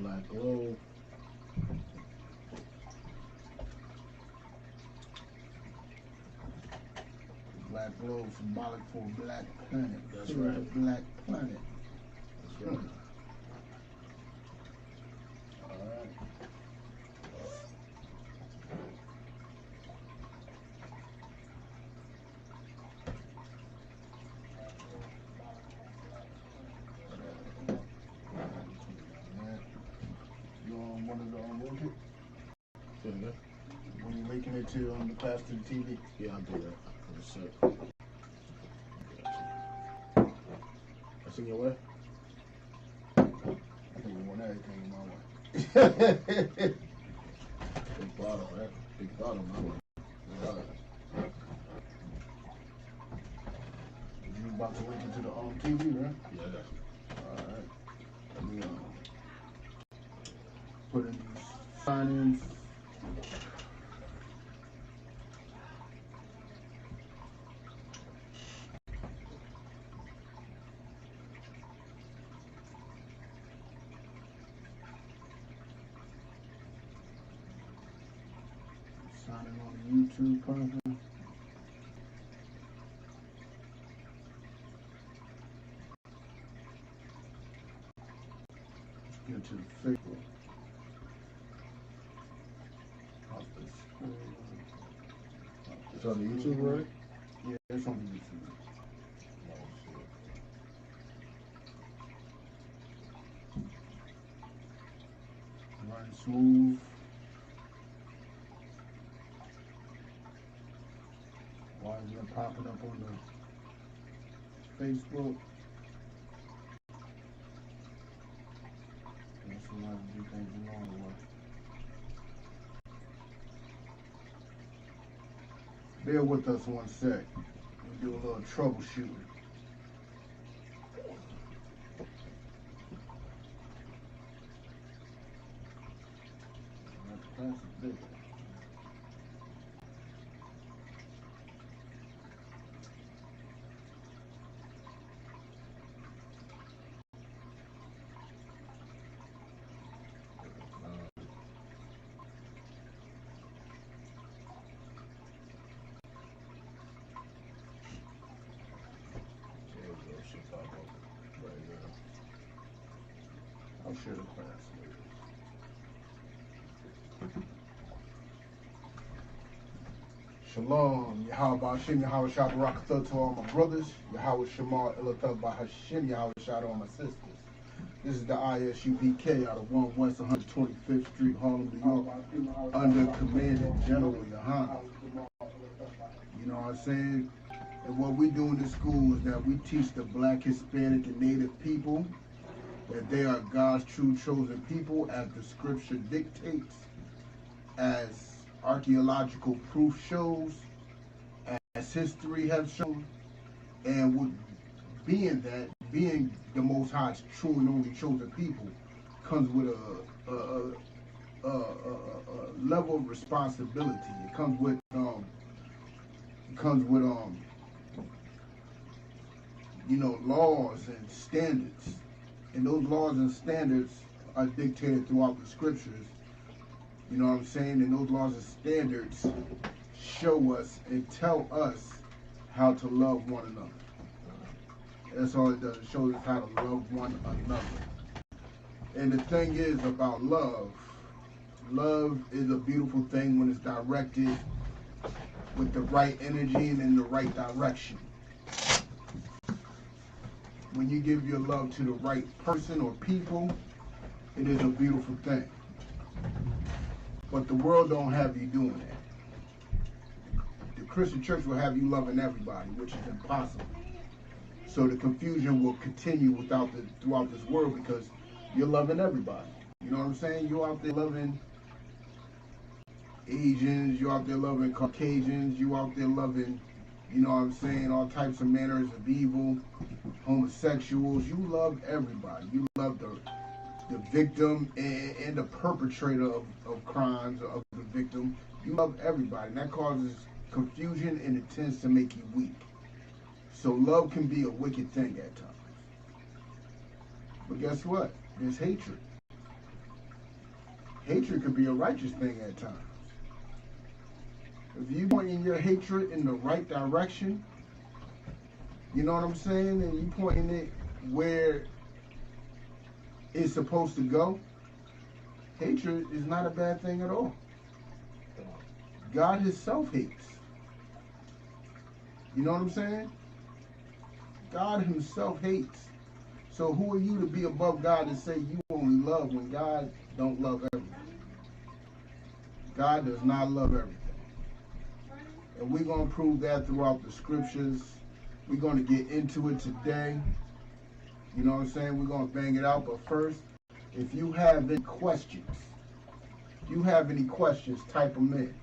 Black globe. Black globe symbolic for black planet. That's right. Black planet. That's right. Alright. You want to link it? Say it again. When you linking it to the class to the TV? Yeah, I'll do that. For a sec. That's in your way? I think you want everything in my way. Big bottle, right? Big bottle, my way. You about to link it to the TV, right? Yeah, I got you. Alright. Let me put in these sign-ins. Signing on the YouTube person. Let's get to the Facebook. It's on the YouTube, right? Yeah, it's on the YouTube. Oh, shit. Running smooth. Why is it popping up on the Facebook? That's a lot of do things along the way. Bear with us one sec. We'll do a little troubleshooting. That class is big. I'll share the class later. Shalom, Yahweh Hashem, Yahweh Shabarakatha to all my brothers, Yahweh Shema Ilathah Bahashem, Yahweh Shah to all my sisters. This is the ISUPK out of 1 West 125th Street, Harlem, New York, under Commandant General Yohana. You know what I'm saying? And what we do in the school is that we teach the Black, Hispanic, and Native people that they are God's true chosen people as the scripture dictates, as archaeological proof shows, as history has shown, and with being the Most High's true and only chosen people comes with a level of responsibility. It comes with you know, laws and standards, and those laws and standards are dictated throughout the scriptures. You know what I'm saying? And those laws and standards show us and tell us how to love one another. That's all it does. It shows us how to love one another. And the thing is about love, love is a beautiful thing when it's directed with the right energy and in the right direction. When you give your love to the right person or people, it is a beautiful thing. But the world don't have you doing that. The Christian church will have you loving everybody, which is impossible. So the confusion will continue throughout this world because you're loving everybody. You know what I'm saying? You're out there loving Asians, you're out there loving Caucasians, you're out there loving, you know what I'm saying, all types of manners of evil, homosexuals. You love everybody. You love the victim and the perpetrator of crimes, of the victim. You love everybody. And that causes confusion, and it tends to make you weak. So love can be a wicked thing at times. But guess what? There's hatred. Hatred could be a righteous thing at times. If you pointing your hatred in the right direction, you know what I'm saying, and you pointing it where it's supposed to go, hatred is not a bad thing at all. God himself hates. You know what I'm saying? God himself hates. So who are you to be above God and say you only love when God don't love everything? God does not love everything. And we're going to prove that throughout the scriptures. We're going to get into it today. You know what I'm saying? We're going to bang it out. But first, if you have any questions, type them in.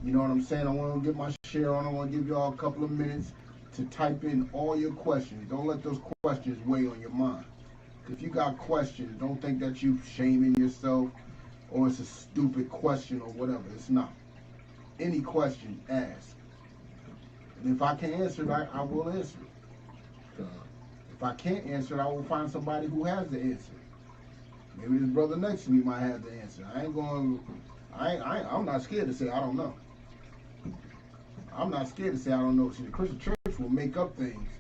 You know what I'm saying? I want to get my share on. I want to give you all a couple of minutes to type in all your questions. Don't let those questions weigh on your mind. If you got questions, don't think that you're shaming yourself or it's a stupid question or whatever. It's not. Any question, ask. And if I can answer it, I will answer it. If I can't answer it, I will find somebody who has the answer. Maybe this brother next to me might have the answer. I'm not scared to say I don't know. I'm not scared to say I don't know. See, the Christian church will make up things.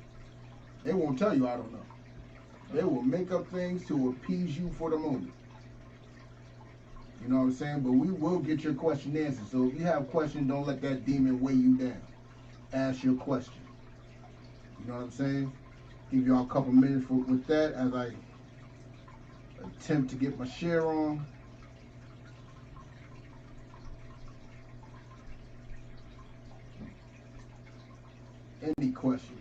They won't tell you I don't know. They will make up things to appease you for the moment. You know what I'm saying? But we will get your question answered. So if you have questions, don't let that demon weigh you down. Ask your question. You know what I'm saying? Give y'all a couple minutes with that as I attempt to get my share on. Any question.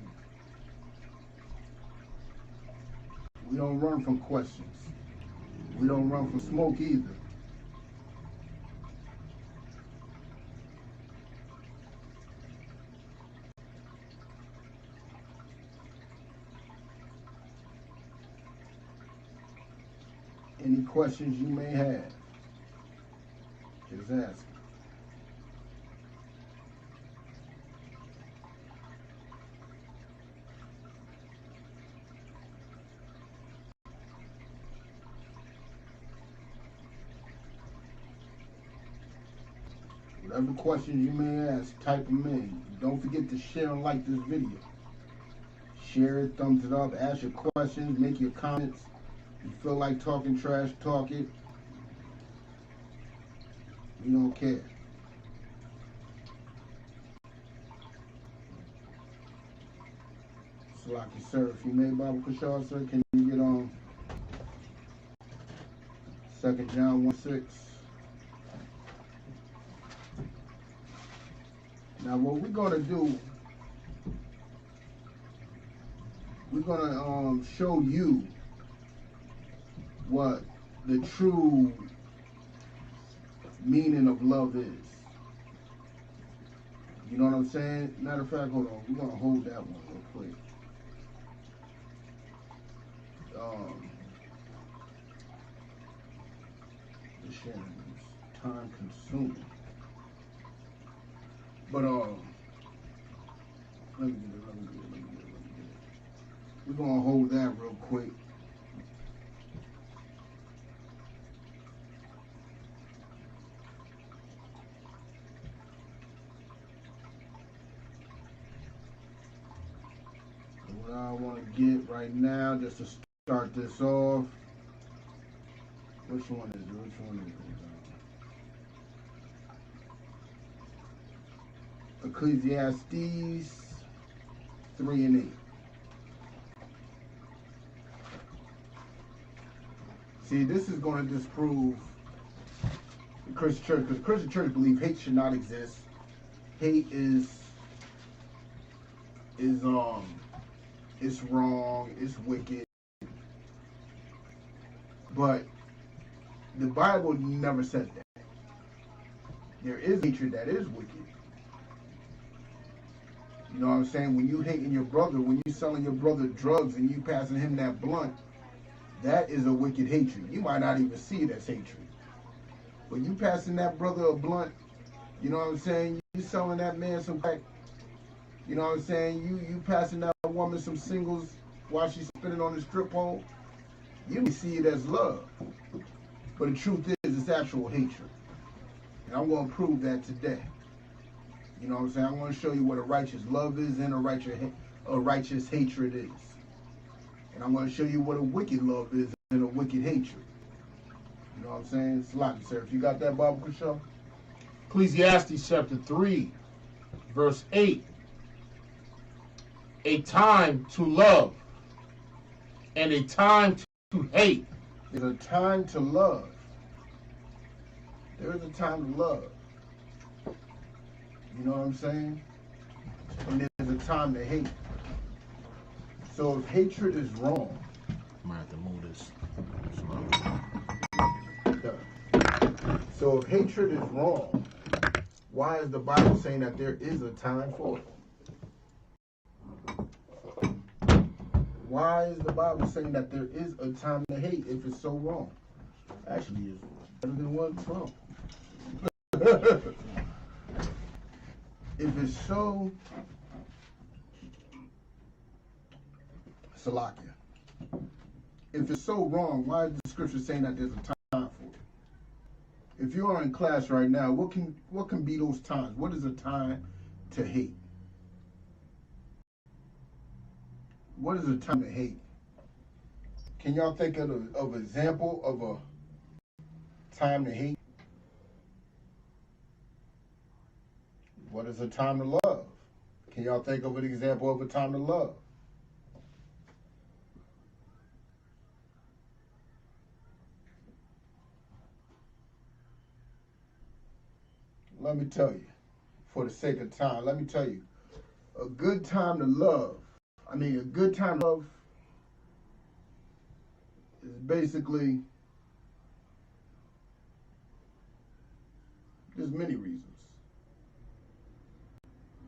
We don't run from questions. We don't run from smoke either. Any questions you may have, just ask. Whatever questions you may ask, type them in. Don't forget to share and like this video. Share it, thumbs it up, ask your questions, make your comments. If you feel like talking trash, talk it. We don't care. So like you, sir, if you made Bible Kashar, sir, can you get on 2 John 1:6? Now what we're gonna do, we're gonna show you what the true meaning of love is. You know what I'm saying? Matter of fact, hold on, we're gonna hold that one real quick. The sharing is time consuming. But let me get it. We're gonna hold that real quick. What I want to get right now, just to start this off. Which one is it? Ecclesiastes 3 and 8. See, this is going to disprove the Christian church, because the Christian church believes hate should not exist. Hate is it's wrong, it's wicked. But the Bible never says that. There is hatred that is wicked. You know what I'm saying? When you hating your brother, when you selling your brother drugs and you passing him that blunt, that is a wicked hatred. You might not even see it as hatred. But you passing that brother a blunt, you know what I'm saying? You selling that man some crack. You know what I'm saying? You passing that woman some singles while she's spinning on the strip pole. You may see it as love. But the truth is, it's It's actual hatred. And I'm going to prove that today. You know what I'm saying? I'm going to show you what a righteous love is and a righteous hatred is. And I'm going to show you what a wicked love is and a wicked hatred. You know what I'm saying? It's a lot, sir. If you got that, Bible show. Ecclesiastes chapter 3, verse 8. A time to love and a time to hate. There's a time to love. There is a time to love. You know what I'm saying? And there's a time to hate. So if hatred is wrong, I might have to move this. so if hatred is wrong, why is the Bible saying that there is a time for it? Why is the Bible saying that there is a time to hate if it's so wrong? Actually, it's better than what's wrong. If it's so, Salakia. If it's so wrong, why is the scripture saying that there's a time for it? If you are in class right now, what can be those times? What is a time to hate? What is a time to hate? Can y'all think of an example of a time to hate? What is a time to love? Can y'all think of an example of a time to love? Let me tell you, for the sake of time, let me tell you, a good time to love, a good time to love is basically, there's many reasons.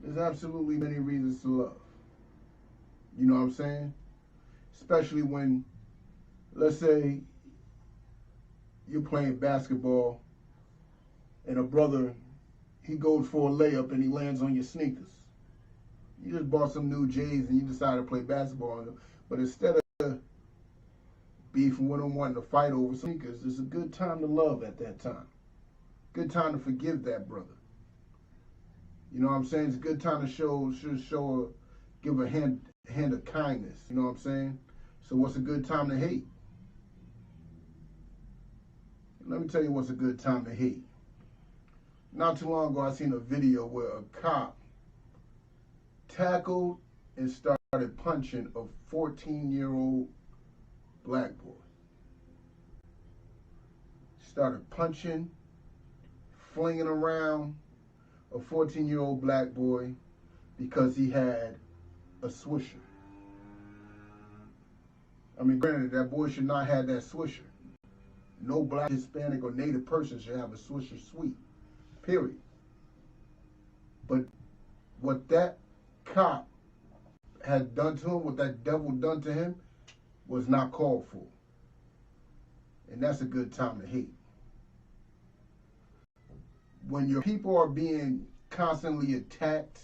There's absolutely many reasons to love. You know what I'm saying? Especially when, let's say, you're playing basketball and a brother, he goes for a layup and he lands on your sneakers. You just bought some new J's and you decided to play basketball. But instead of beefing with him, wanting to fight over sneakers, it's a good time to love at that time. Good time to forgive that brother. You know what I'm saying? It's a good time to give a hand of kindness. You know what I'm saying? So what's a good time to hate? Let me tell you what's a good time to hate. Not too long ago, I seen a video where a cop tackled and started punching a 14-year-old black boy. Started punching, flinging around a 14-year-old black boy because he had a swisher. Granted, that boy should not have that swisher. No black, Hispanic, or Native person should have a swisher sweet. Period. But what that cop had done to him, what that devil done to him, was not called for. And that's a good time to hate. When your people are being constantly attacked,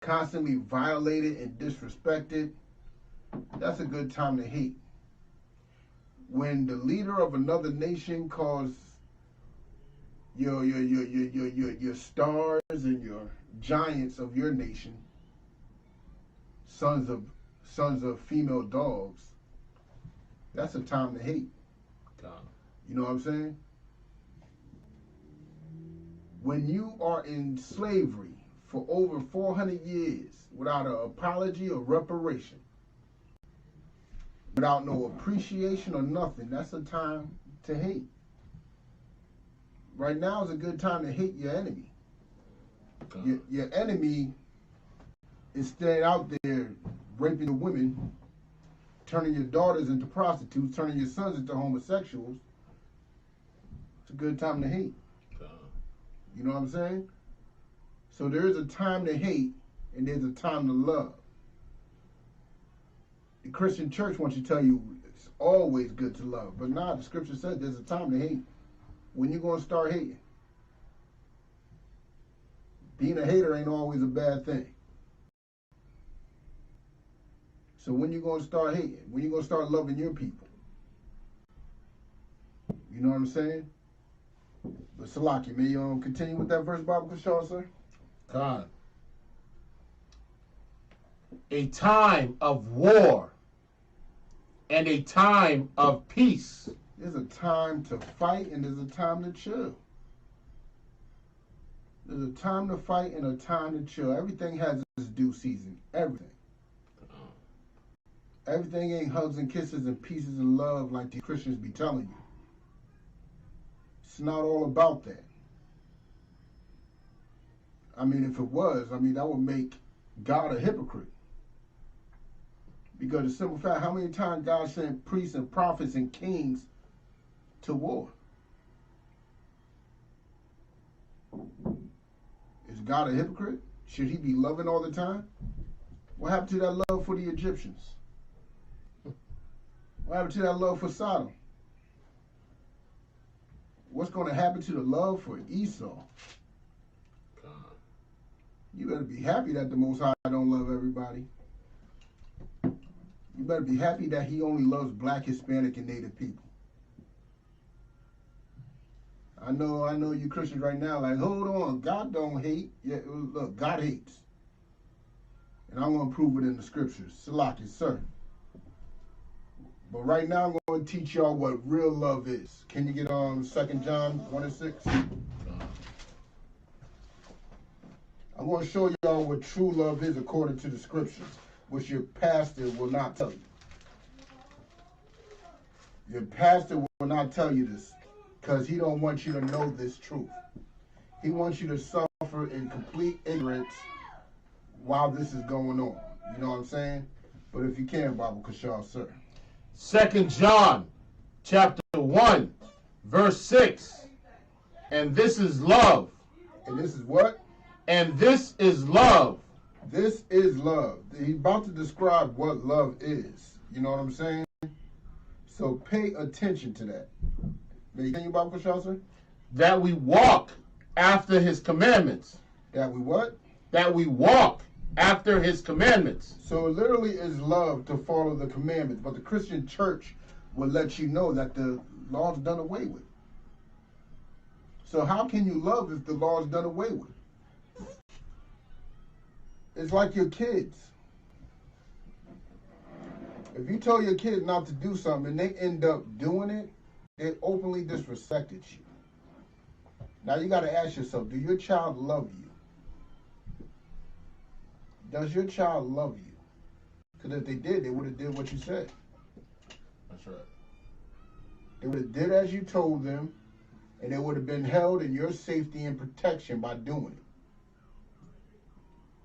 constantly violated and disrespected, that's a good time to hate. When the leader of another nation calls your stars and your giants of your nation sons of female dogs, that's a time to hate. You know what I'm saying? When you are in slavery for over 400 years without an apology or reparation, without no appreciation or nothing, that's a time to hate. Right now is a good time to hate your enemy. Your enemy is staying out there raping the women, turning your daughters into prostitutes, turning your sons into homosexuals. It's a good time to hate. You know what I'm saying? So there is a time to hate and there's a time to love. The Christian church wants to tell you it's always good to love. But nah, the scripture says there's a time to hate. When you going to start hating? Being a hater ain't always a bad thing. So when you going to start hating? When you going to start loving your people? You You know what I'm saying? But Salaki, may you continue with that verse, Bible Kashal, sir? God. A time of war and a time of peace. There's a time to fight and there's a time to chill. There's a time to fight and a time to chill. Everything has its due season. Everything. Everything ain't hugs and kisses and pieces of love like the Christians be telling you. It's not all about that. I mean, if it was, that would make God a hypocrite. Because the simple fact, how many times God sent priests and prophets and kings to war? Is God a hypocrite? Should he be loving all the time? What happened to that love for the Egyptians? What happened to that love for Sodom? What's going to happen to the love for Esau? You better be happy that the Most High don't love everybody. You better be happy that he only loves black, Hispanic, and Native people. I know you Christians right now like, hold on, God don't hate. Yeah, look, God hates. And I'm going to prove it in the scriptures. Salaki, sir. But right now I'm going to teach y'all what real love is. Can you get 2 John 1:6? I'm going to show y'all what true love is according to the scriptures, which your pastor will not tell you. Your pastor will not tell you this because he don't want you to know this truth. He wants you to suffer in complete ignorance while this is going on. You know what I'm saying? But if you can, Bible Kashal, sir. 2 John chapter 1, verse 6. And this is love. And this is what? And this is love. This is love. He's about to describe what love is. You know what I'm saying? So pay attention to that. May you continue, Bible Kashal, sir? That we walk after his commandments. That we what? That we walk after his commandments. So it literally is love to follow the commandments. But the Christian church will let you know that the law's done away with. So how can you love if the law's done away with? It's like your kids. If you tell your kid not to do something and they end up doing it, they openly disrespected you. Now you got to ask yourself, do your child love you? Does your child love you? Because if they did, they would have did what you said. That's right. They would have did as you told them, and they would have been held in your safety and protection by doing it.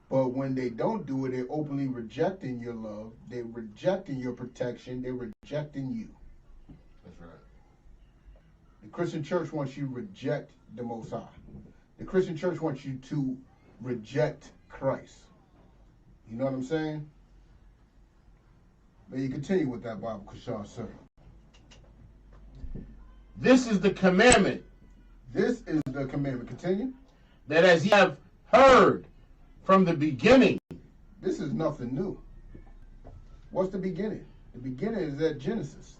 But when they don't do it, they're openly rejecting your love. They're rejecting your protection. They're rejecting you. That's right. The Christian church wants you to reject the Most High. The Christian church wants you to reject Christ. You know what I'm saying? May you continue with that, Bible Kashar, sir. This is the commandment. This is the commandment. Continue. That as ye have heard from the beginning. This is nothing new. What's the beginning? The beginning is at Genesis.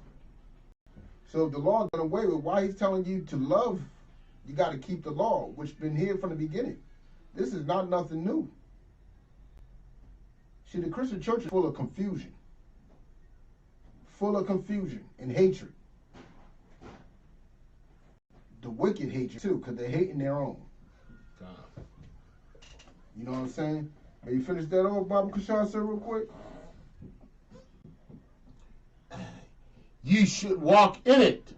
So if the law is done away with, why he's telling you to love, you got to keep the law, which has been here from the beginning. This is not nothing new. See, the Christian church is full of confusion. Full of confusion and hatred. The wicked hatred too, because they're hating their own. God. You know what I'm saying? May you finish that off, Bible Kashar, sir, real quick? Ye should walk in it.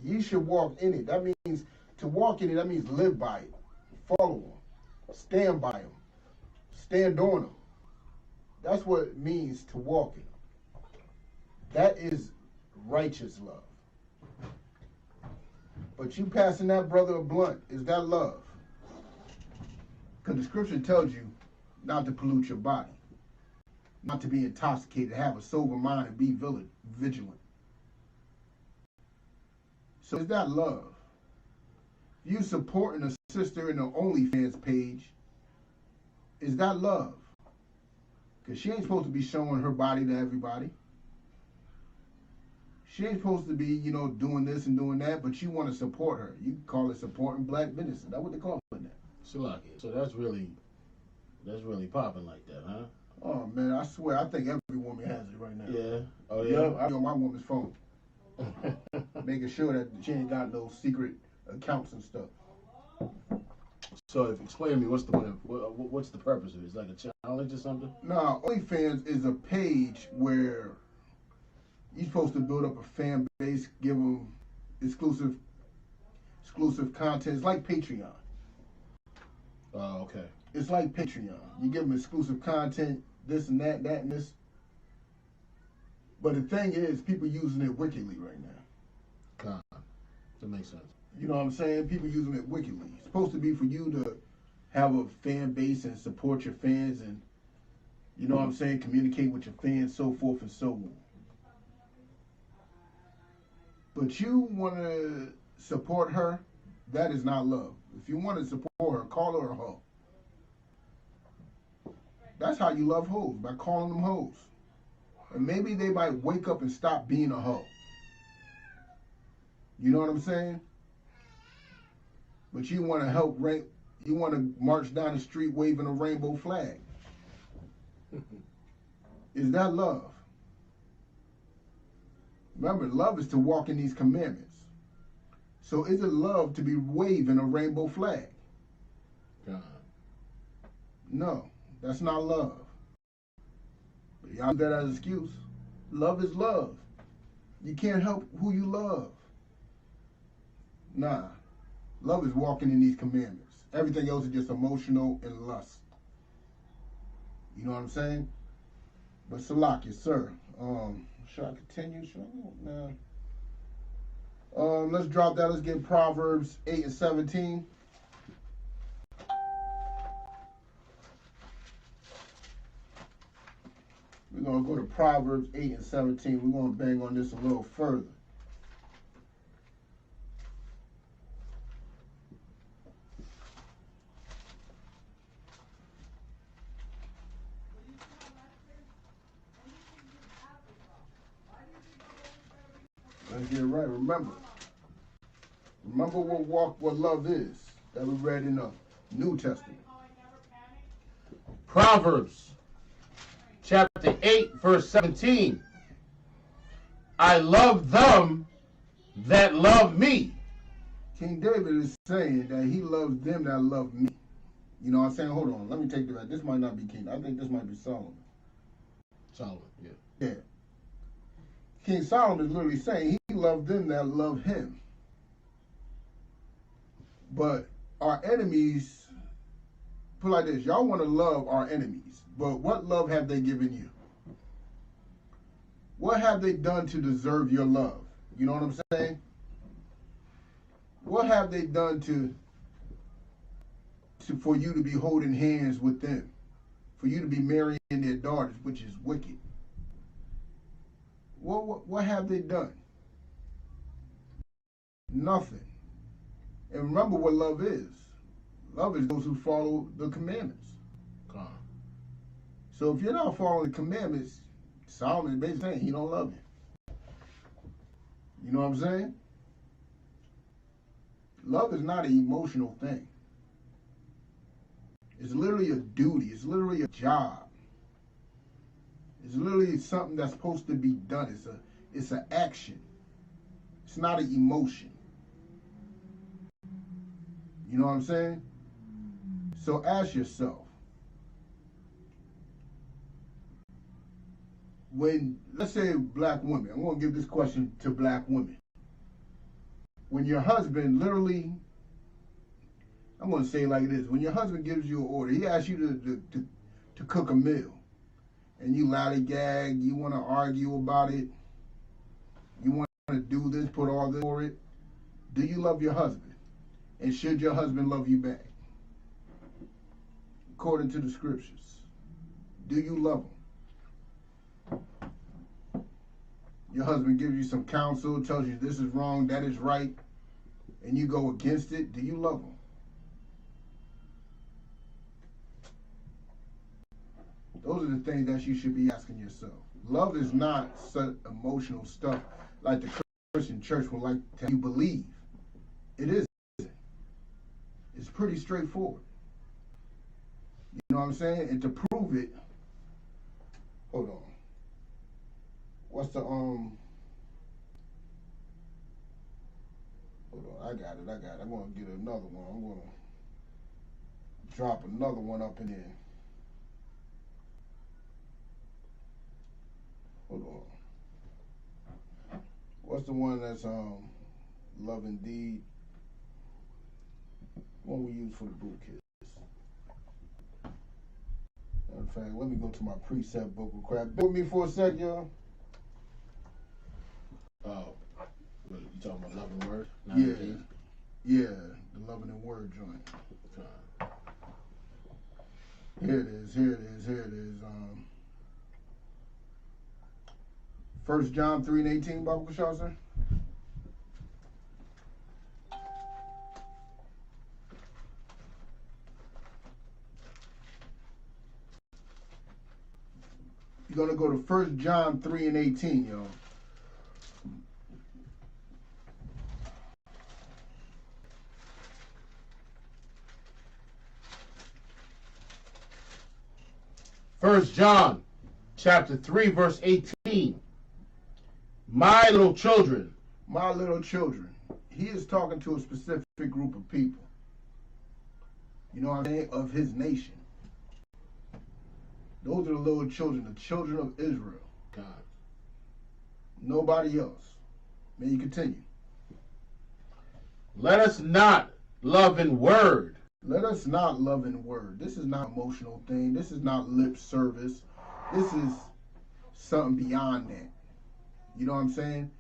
Ye should walk in it. That means to walk in it, that means live by it. Follow them. Stand by them. Stand on them. That's what it means to walk in them. That is righteous love. But you passing that brother a blunt, is that love? Because the scripture tells you not to pollute your body, not to be intoxicated, have a sober mind, and be vigilant. So is that love? You supporting a sister in the OnlyFans page, is that love? Because she ain't supposed to be showing her body to everybody. She ain't supposed to be, you know, doing this and doing that, but you want to support her. You call it supporting black businesses. That's what they call it now. So that's really popping like that, huh? Oh man, I swear, I think every woman has it right now. Yeah. Oh Yeah, yeah. I be on my woman's phone, making sure that she ain't got no secret accounts and stuff. So explain to me what's the purpose of it? It's like a challenge or something? Nah, OnlyFans is a page where you're supposed to build up a fan base, give them exclusive content. It's like Patreon. Oh, okay. It's like Patreon. You give them exclusive content, this and that, and this. But the thing is, people using it wickedly right now. That makes sense. You know what I'm saying? People using it wickedly. It's supposed to be for you to have a fan base and support your fans and, you know what I'm saying, communicate with your fans, so forth and so on. But you want to support her, that is not love. If you want to support her, call her a hoe. That's how you love hoes, by calling them hoes. And maybe they might wake up and stop being a hoe. You know what I'm saying? But you want to help you want to march down the street waving a rainbow flag. Is that love? Remember, love is to walk in these commandments. So is it love to be waving a rainbow flag? No, that's not love. But y'all use that as an excuse. Love is love. You can't help who you love. Nah. Love is walking in these commandments. Everything else is just emotional and lust. You know what I'm saying? But Salakia, sir. Should I continue? Should I? Nah. Let's drop that. Let's get Proverbs 8 and 17. We're going to go to Proverbs 8 and 17. We're going to bang on this a little further. Let's get it right. Remember what love is that we read in the New Testament. Proverbs chapter 8, verse 17. I love them that love me. King David is saying that he loves them that love me. You know what I'm saying? Hold on. Let me take that. This might not be King. I think this might be Solomon. Solomon, yeah. Yeah. King Solomon is literally saying he loved them that love him. But our enemies, put it like this, y'all want to love our enemies, but what love have they given you? What have they done to deserve your love? You know what I'm saying? What have they done for you to be holding hands with them? For you to be marrying their daughters, which is wicked. What have they done? Nothing. And remember what love is. Love is those who follow the commandments. So if you're not following the commandments, Solomon is basically saying he don't love you. You know what I'm saying? Love is not an emotional thing. It's literally a duty. It's literally a job. It's literally something that's supposed to be done. It's an action. It's not an emotion. You know what I'm saying? So ask yourself, when, let's say black women, I'm going to give this question to black women. When your husband literally, I'm going to say it like this, when your husband gives you an order, he asks you to cook a meal, and you lollygag, you want to argue about it, you want to do this, put all this for it, do you love your husband? And should your husband love you back? According to the scriptures, do you love him? Your husband gives you some counsel, tells you this is wrong, that is right, and you go against it, do you love him? Those are the things that you should be asking yourself. Love is not such emotional stuff like the Christian church would like to have you believe. It isn't. It's pretty straightforward. You know what I'm saying? And to prove it, hold on. What's the Hold on, I got it. I'm gonna get another one. I'm gonna drop another one up in there. Hold on. What's the one that's Love Indeed? One we use for the boot kids. Matter of fact, let me go to my precept book real quick. Bear with me for a sec, y'all. Oh, you talking about Love and Word? Yeah, the Loving and Word joint. Here it is. 1 John 3:18, Baba Kashal, sir. You're going to go to 1 John 3:18, y'all. First John chapter 3, verse 18. My little children. My little children. He is talking to a specific group of people. You know what I'm saying? Of his nation. Those are the little children, the children of Israel. God. Nobody else. May you continue. Let us not love in word. Let us not love in word. This is not an emotional thing. This is not lip service. This is something beyond that. You know what I'm saying?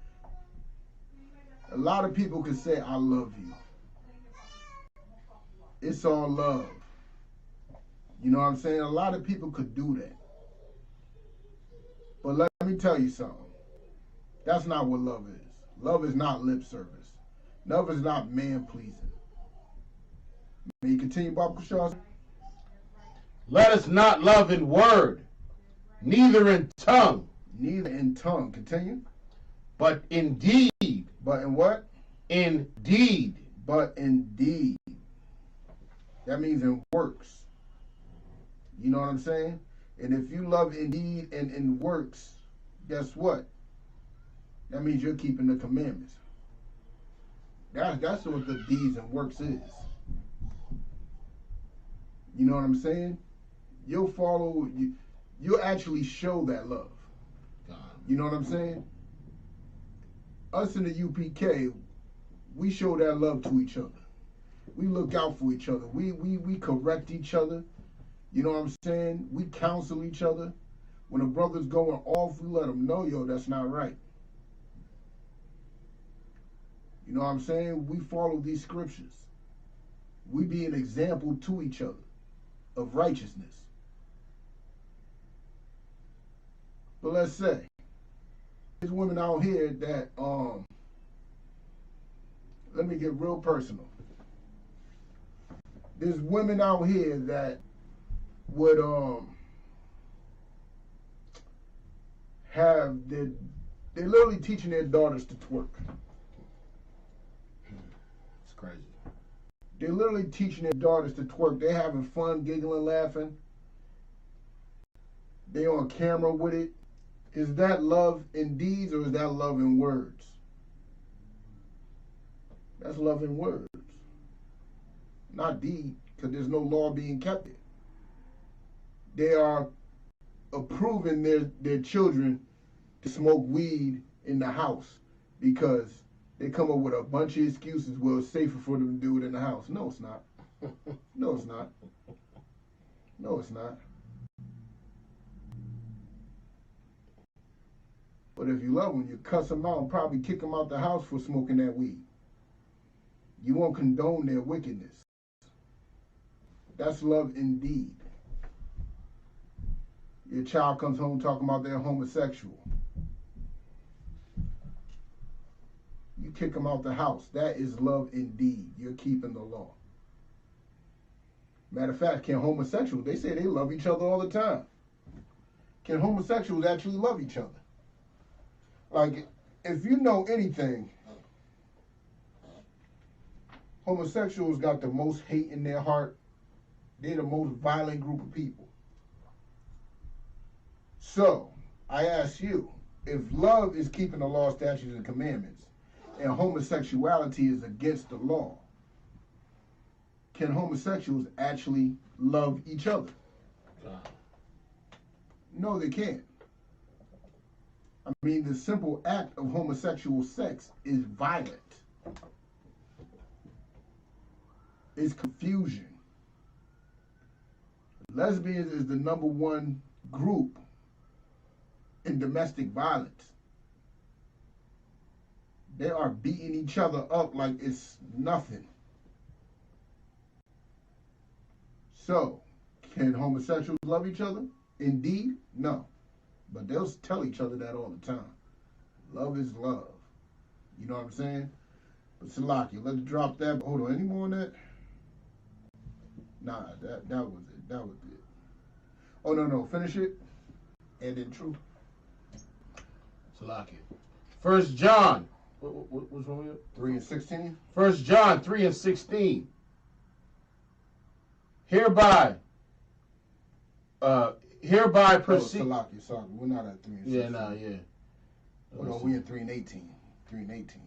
A lot of people can say, I love you. It's all love. You know what I'm saying? A lot of people could do that. But let me tell you something. That's not what love is. Love is not lip service. Love is not man-pleasing. May you continue, Baba Kashal? Let us not love in word, neither in tongue. Neither in tongue. Continue. But in deed. But in what? In deed. But in deed. That means in works. You know what I'm saying? And if you love in deed and in works, guess what? That means you're keeping the commandments. That's what the deeds and works is. You know what I'm saying? You'll follow, you'll actually show that love. You know what I'm saying? Us in the UPK, we show that love to each other. We look out for each other. We correct each other. You know what I'm saying? We counsel each other. When a brother's going off, we let him know, yo, that's not right. You know what I'm saying? We follow these scriptures. We be an example to each other of righteousness. But let's say, there's women out here that, let me get real personal. There's women out here that would they're literally teaching their daughters to twerk. It's crazy. They're literally teaching their daughters to twerk. They're having fun, giggling, laughing. They on camera with it. Is that love in deeds or is that love in words? That's love in words. Not deed, because there's no law being kept there. They are approving their children to smoke weed in the house because they come up with a bunch of excuses. Well, it's safer for them to do it in the house. No, it's not. No, it's not. No, it's not. But if you love them, you cuss them out and probably kick them out the house for smoking that weed. You won't condone their wickedness. That's love indeed. Your child comes home talking about they're homosexual. You kick them out the house. That is love indeed. You're keeping the law. Matter of fact, can homosexuals, they say they love each other all the time. Can homosexuals actually love each other? Like, if you know anything, homosexuals got the most hate in their heart. They're the most violent group of people. So, I ask you, if love is keeping the law, statutes, and commandments, and homosexuality is against the law, can homosexuals actually love each other? No, they can't. I mean, the simple act of homosexual sex is violent. It's confusion. Lesbians is the #1 group in domestic violence. They are beating each other up like it's nothing. So, can homosexuals love each other? Indeed, no. But they'll tell each other that all the time. Love is love. You know what I'm saying? But Salaki, let's drop that. Hold on, any more on that? Nah, that was it. That was it. Oh, no, finish it. And then true. Salaki. 1 John. What's wrong with you? 3:16. 1 John 3:16. Hereby proceed. Salaki, sorry, we're not at 3:16. Yeah, no, yeah. Hold on, we in 3:18. 3:18.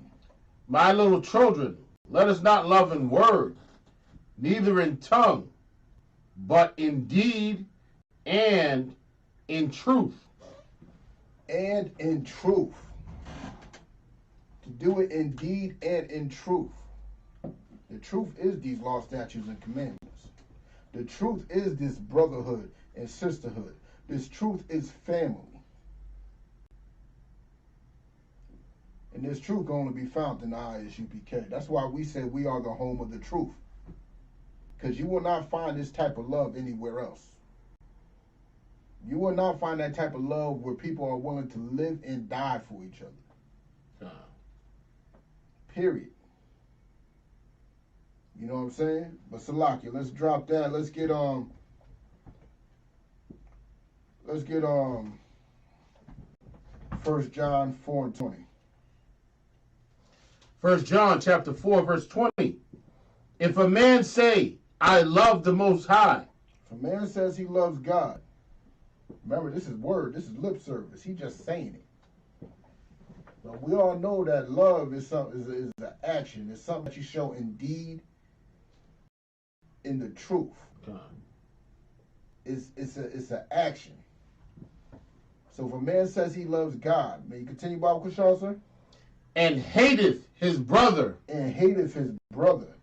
My little children, let us not love in word, neither in tongue, but in deed and in truth. And in truth. To do it in deed and in truth. The truth is these law, statutes, and commandments. The truth is this brotherhood and sisterhood. This truth is family. And this truth can only be found in the ISUPK. That's why we say we are the home of the truth. Because you will not find this type of love anywhere else. You will not find that type of love where people are willing to live and die for each other. Period. You know what I'm saying? But Salaki, let's drop that. Let's get 1 John 4:20. 1 John chapter 4, verse 20. If a man say, I love the Most High. If a man says he loves God, remember, this is word, this is lip service. He's just saying it. But we all know that love is an action. It's something that you show in deed, in the truth. It's an action. So if a man says he loves God, may you continue, Bible Kushal, sir? And hateth his brother. And hateth his brother.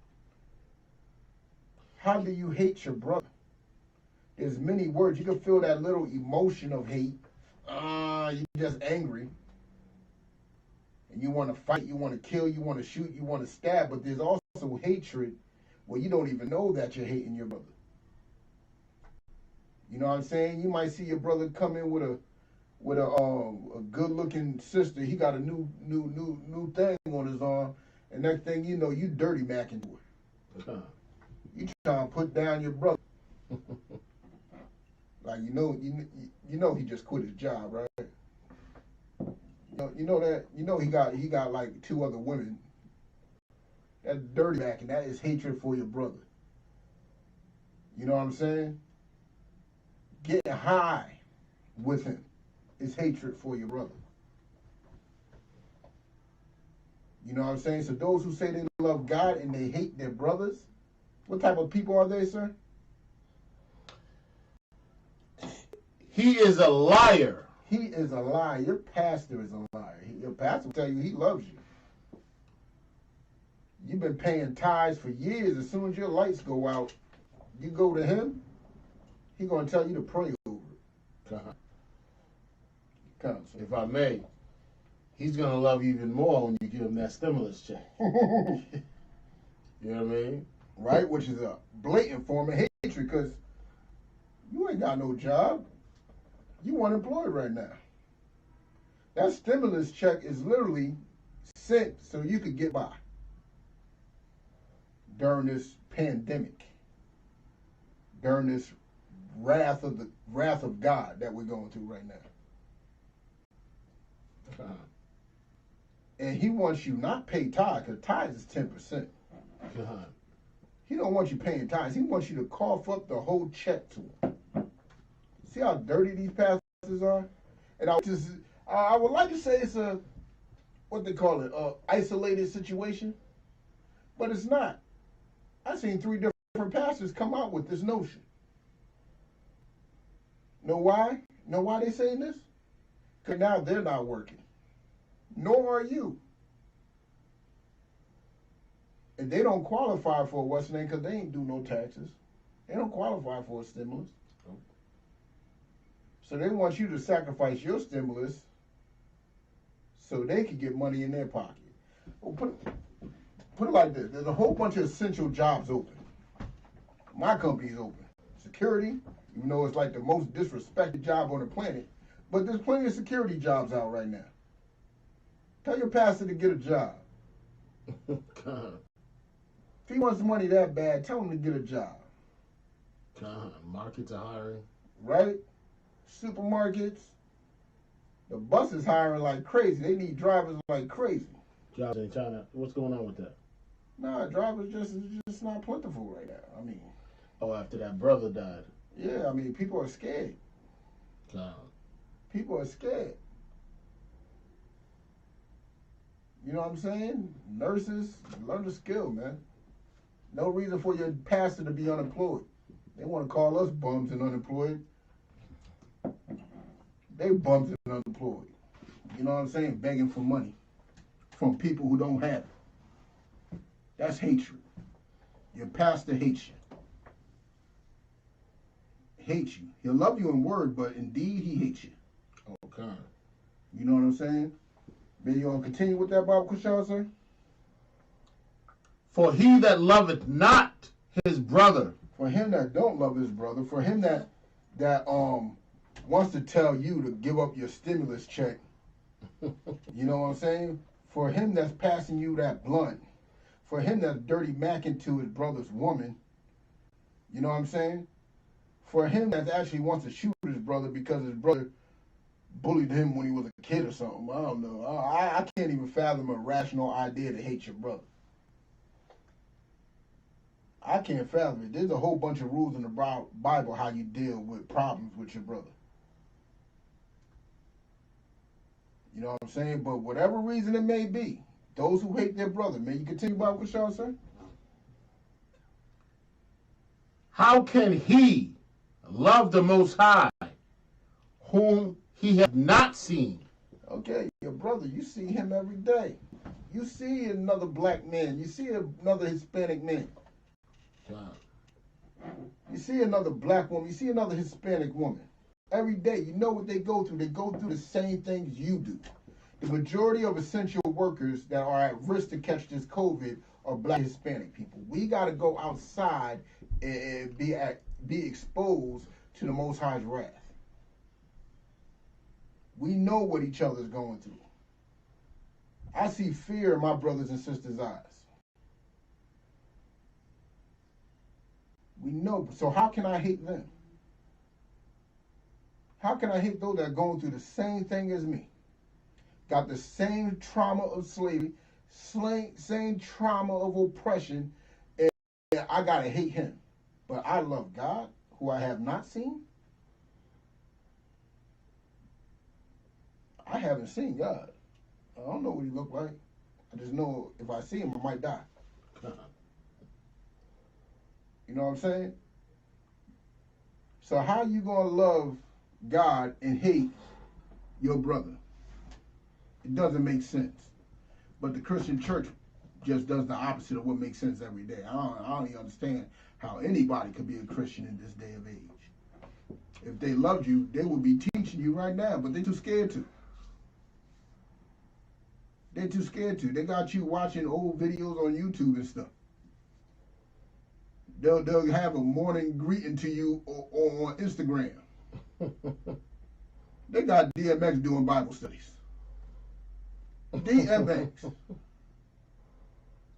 How do you hate your brother? There's many words. You can feel that little emotion of hate. You're just angry. And you want to fight, you want to kill, you want to shoot, you want to stab. But there's also hatred where you don't even know that you're hating your brother. You know what I'm saying? You might see your brother come in with a good-looking sister. He got a new thing on his arm, and next thing you know, you dirty macking to her. You trying to put down your brother. Like you know he just quit his job, right? You know he got like 2 other women. That's dirty macking. That is hatred for your brother. You know what I'm saying? Getting high with him is hatred for your brother. You know what I'm saying? So those who say they love God and they hate their brothers, what type of people are they, sir? He is a liar. He is a liar. Your pastor is a liar. Your pastor will tell you he loves you. You've been paying tithes for years. As soon as your lights go out, you go to him, he's going to tell you to pray over it. If I may, he's going to love you even more when you give him that stimulus check. You know what I mean? Right? Which is a blatant form of hatred because you ain't got no job. You unemployed right now. That stimulus check is literally sent so you could get by during this pandemic, during this wrath of God that we're going through right now. And he wants you not pay tithes, because tithes is 10%. God. He don't want you paying tithes. He wants you to cough up the whole check to him. See how dirty these pastors are? And I would like to say it's a, what they call it, isolated situation, but it's not. I've seen 3 different pastors come out with this notion. Know why? Know why they saying this? Because now they're not working. Nor are you. And they don't qualify for what's name because they ain't do no taxes. They don't qualify for a stimulus. So they want you to sacrifice your stimulus so they can get money in their pocket. Well, put it like this. There's a whole bunch of essential jobs open. My company's open. Security, even though it's like the most disrespected job on the planet, but there's plenty of security jobs out right now. Tell your pastor to get a job. God. If he wants money that bad, tell him to get a job. God. Markets are hiring. Right? Supermarkets. The bus is hiring like crazy. They need drivers like crazy. Jobs in China. What's going on with that? Nah, drivers just not plentiful right now. I mean, Oh, after that brother died. yeah, I mean, people are scared. God. People are scared. You know what I'm saying? Nurses, learn the skill, man. No reason for your pastor to be unemployed. They want to call us bums and unemployed. They bums and unemployed. You know what I'm saying? Begging for money from people who don't have it. That's hatred. Your pastor hates you. Hates you. He'll love you in word, but indeed he hates you. Oh, God. You know what I'm saying? Then you want to continue with that Bible question, sir? For he that loveth not his brother. For him that don't love his brother, for him that wants to tell you to give up your stimulus check, you know what I'm saying? For him that's passing you that blunt, for him that's dirty macking to his brother's woman, you know what I'm saying? For him that actually wants to shoot his brother because his brother bullied him when he was a kid or something. I don't know. I can't even fathom a rational idea to hate your brother. I can't fathom it. There's a whole bunch of rules in the Bible how you deal with problems with your brother. You know what I'm saying? But whatever reason it may be, those who hate their brother, may you continue Bible with y'all, sir? How can he love the Most High, whom he hath not seen? Okay, your brother, you see him every day. You see another black man. You see another Hispanic man. God. You see another black woman. You see another Hispanic woman. Every day, you know what they go through. They go through the same things you do. The majority of essential workers that are at risk to catch this COVID are black Hispanic people. We got to go outside and be exposed to the Most High's wrath. We know what each other's going through. I see fear in my brothers and sisters' eyes. We know. So how can I hate them? How can I hate those that are going through the same thing as me? Got the same trauma of slavery, same trauma of oppression, and I got to hate him. But I love God, who I have not seen. I haven't seen God. I don't know what he looked like. I just know if I see him, I might die. You know what I'm saying? So how you going to love God and hate your brother? It doesn't make sense. But the Christian church just does the opposite of what makes sense every day. I don't even understand how anybody could be a Christian in this day of age. If they loved you, they would be teaching you right now, but they're too scared to. They're too scared to. They got you watching old videos on YouTube and stuff. They'll have a morning greeting to you on Instagram. They got DMX doing Bible studies. DMX.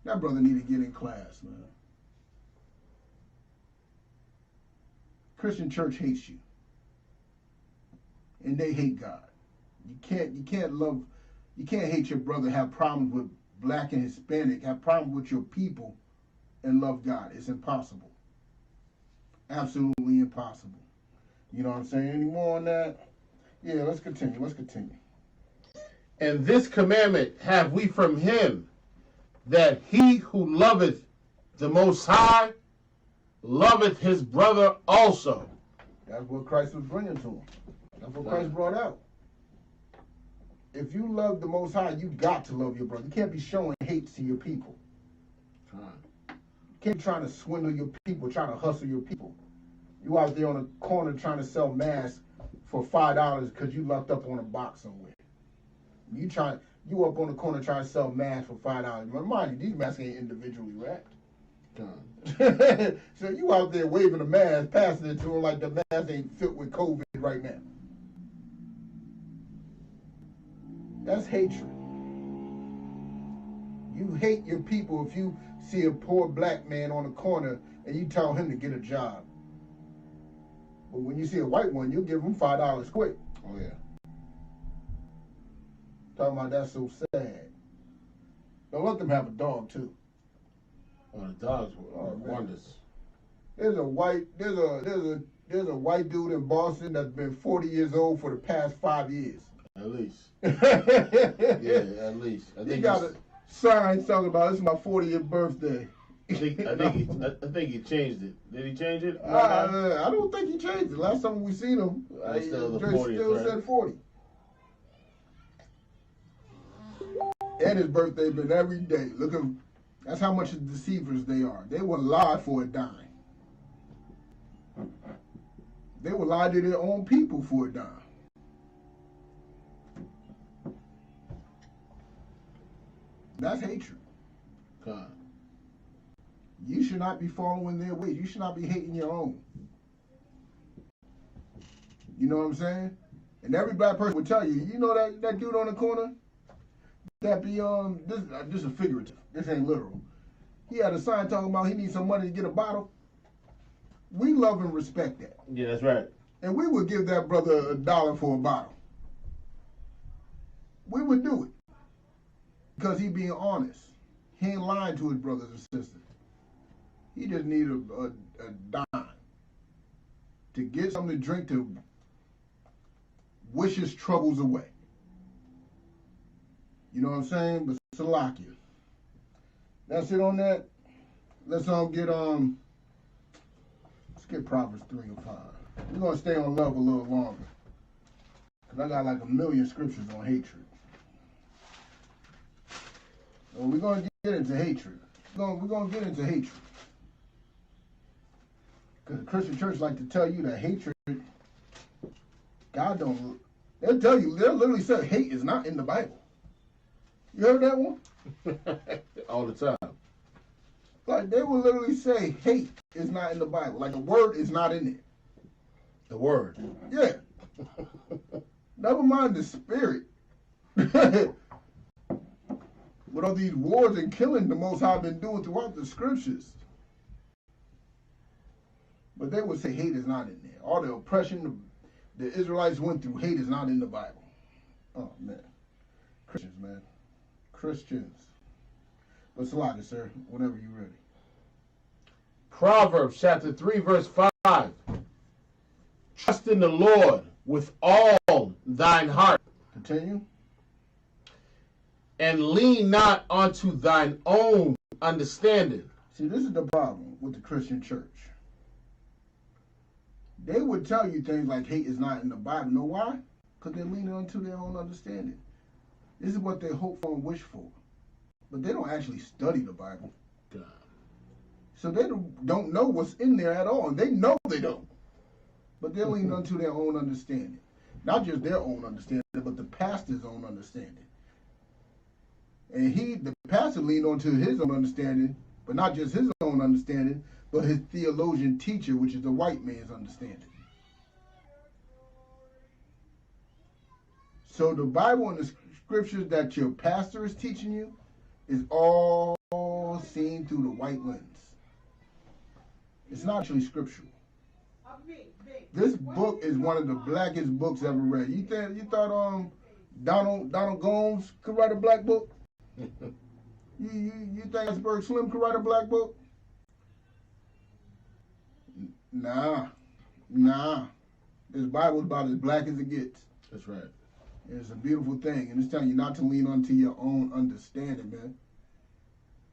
That brother need to get in class, man. Christian church hates you. And they hate God. You can't love You can't hate your brother, have problems with black and Hispanic, have problems with your people, and love God. It's impossible. Absolutely impossible. You know what I'm saying? Any more on that? Yeah, let's continue. Let's continue. And this commandment have we from him, that he who loveth the Most High loveth his brother also. That's what Christ was bringing to him. That's what Christ brought out. If you love the Most High, you got to love your brother. You can't be showing hate to your people. You can't be trying to swindle your people, trying to hustle your people. You out there on the corner trying to sell masks for $5 because you locked up on a box somewhere. You up on the corner trying to sell masks for $5. Mind you, these masks ain't individually wrapped. So you out there waving a mask, passing it to them like the mask ain't filled with COVID right now. That's hatred. You hate your people if you see a poor black man on the corner and you tell him to get a job. But when you see a white one, you'll give him $5 quick. Oh, yeah. Talking about that's so sad. Don't let them have a dog, too. Oh, the dogs were wonders. There's a white dude in Boston that's been 40 years old for the past 5 years. At least. Yeah, at least. I think he got a sign talking about this is my 40th birthday. I think he changed it. Did he change it? I don't think he changed it. Last time we seen him, It's still the 40th, still right? said 40. And his birthday been every day. Look at that's how much deceivers they are. They will lie for a dime. They will lie to their own people for a dime. That's hatred. God. You should not be following their ways. You should not be hating your own. You know what I'm saying? And every black person will tell you, you know that dude on the corner? That be this is figurative. This ain't literal. He had a sign talking about he needs some money to get a bottle. We love and respect that. Yeah, that's right. And we would give that brother $1 for a bottle. We would do it. Because he being honest. He ain't lying to his brothers and sisters. He just needed a dime to get something to drink to wish his troubles away. You know what I'm saying? But Salakia. That's it on that. Let's get Proverbs 3 and 5. We're gonna stay on love a little longer. Cause I got like 1,000,000 scriptures on hatred. So we're gonna get into hatred. We're gonna get into hatred. Because the Christian church like to tell you that hatred, God don't, they'll literally say hate is not in the Bible. You heard that one? All the time. Like they will literally say hate is not in the Bible. Like the word is not in it. The word. Yeah. Never mind the spirit. With all these wars and killing the Most High been doing throughout the scriptures. But they would say hate is not in there. All the oppression the Israelites went through, hate is not in the Bible. Oh, man. Christians, man. Christians. But Salakia, sir, whenever you're ready. Proverbs chapter 3, verse 5. Trust in the Lord with all thine heart, Continue. and lean not unto thine own understanding. See, this is the problem with the Christian church. They would tell you things like hate is not in the Bible. Know why? Because they're leaning onto their own understanding. This is what they hope for and wish for. But they don't actually study the Bible. God. So they don't know what's in there at all. And they know they don't. But they're leaning onto their own understanding. Not just their own understanding, but the pastor's own understanding. And the pastor leaned onto his own understanding, but not just his own understanding, but his theologian teacher, which is the white man's understanding. So the Bible and the scriptures that your pastor is teaching you is all seen through the white lens. It's not actually scriptural. This book is one of the blackest books ever read. You thought Donald Gomes could write a black book? You think Iceberg Slim could write a black book? Nah. This Bible's about as black as it gets. That's right. And it's a beautiful thing. And it's telling you not to lean onto your own understanding, man.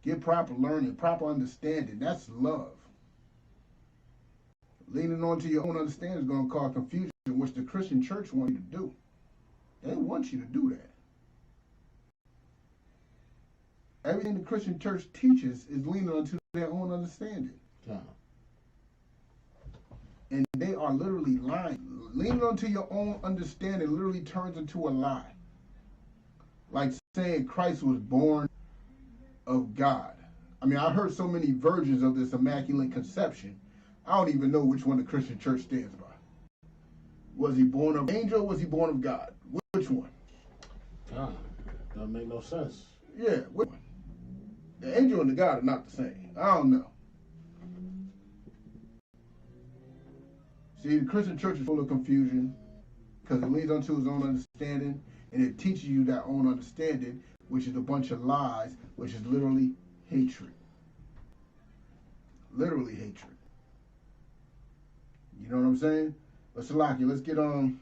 Get proper learning, proper understanding. That's love. Leaning onto your own understanding is going to cause confusion, which the Christian church wants you to do. They want you to do that. Everything the Christian church teaches is leaning onto their own understanding. Yeah. And they are literally lying. Leaning onto your own understanding literally turns into a lie. Like saying Christ was born of God. I mean, I heard so many versions of this immaculate conception. I don't even know which one the Christian church stands by. Was he born of an angel or was he born of God? Which one? That make no sense. Yeah, which one? The angel and the God are not the same. I don't know. See, the Christian church is full of confusion because it leads onto its own understanding, and it teaches you that own understanding, which is a bunch of lies, which is literally hatred. Literally hatred. You know what I'm saying? But Salaki, let's get on.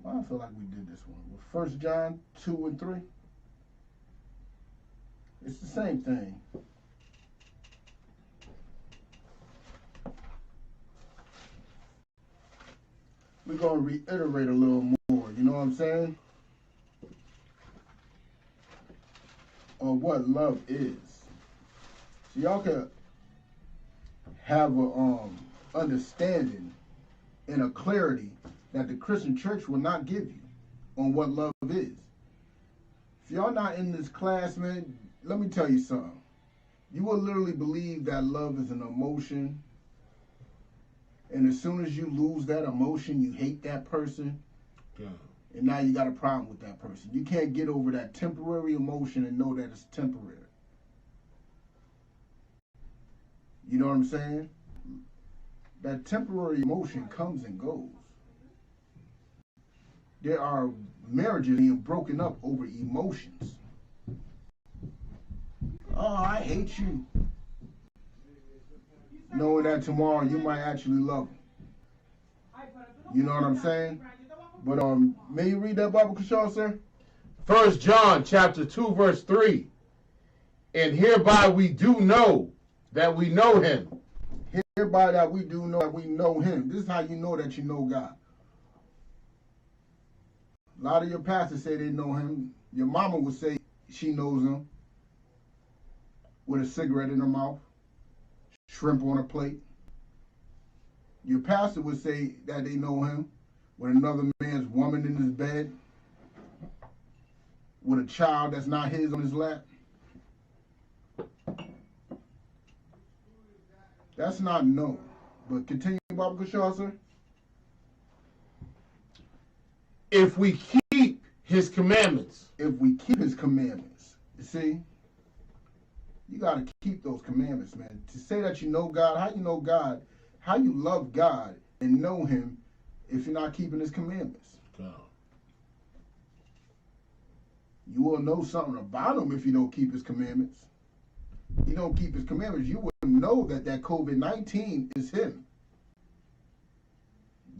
Well, I feel like we did this one. Well, 1 John 2 and 3. It's the same thing. We're going to reiterate a little more, you know what I'm saying? On what love is. So y'all can have a understanding and a clarity that the Christian church will not give you on what love is. If y'all not in this class, man, let me tell you something. You will literally believe that love is an emotion. And as soon as you lose that emotion, you hate that person. Yeah. And now you got a problem with that person. You can't get over that temporary emotion and know that it's temporary. You know what I'm saying? That temporary emotion comes and goes. There are marriages being broken up over emotions. Oh, I hate you. Knowing that tomorrow you might actually love him. You know what I'm saying? But may you read that Bible, Kashal, sir? 1 John chapter 2, verse 3. And hereby we do know that we know him. Hereby that we do know that we know him. This is how you know that you know God. A lot of your pastors say they know him. Your mama would say she knows him with a cigarette in her mouth, shrimp on a plate. Your pastor would say that they know him with another man's woman in his bed, with a child that's not his on his lap. That's not known. But continue, Baba Kashal, sir. If we keep his commandments. If we keep his commandments. You see? You got to keep those commandments, man. To say that you know God, how you know God, how you love God and know him if you're not keeping his commandments. Yeah. You will know something about him if you don't keep his commandments. You don't keep his commandments, you wouldn't know that COVID-19 is him.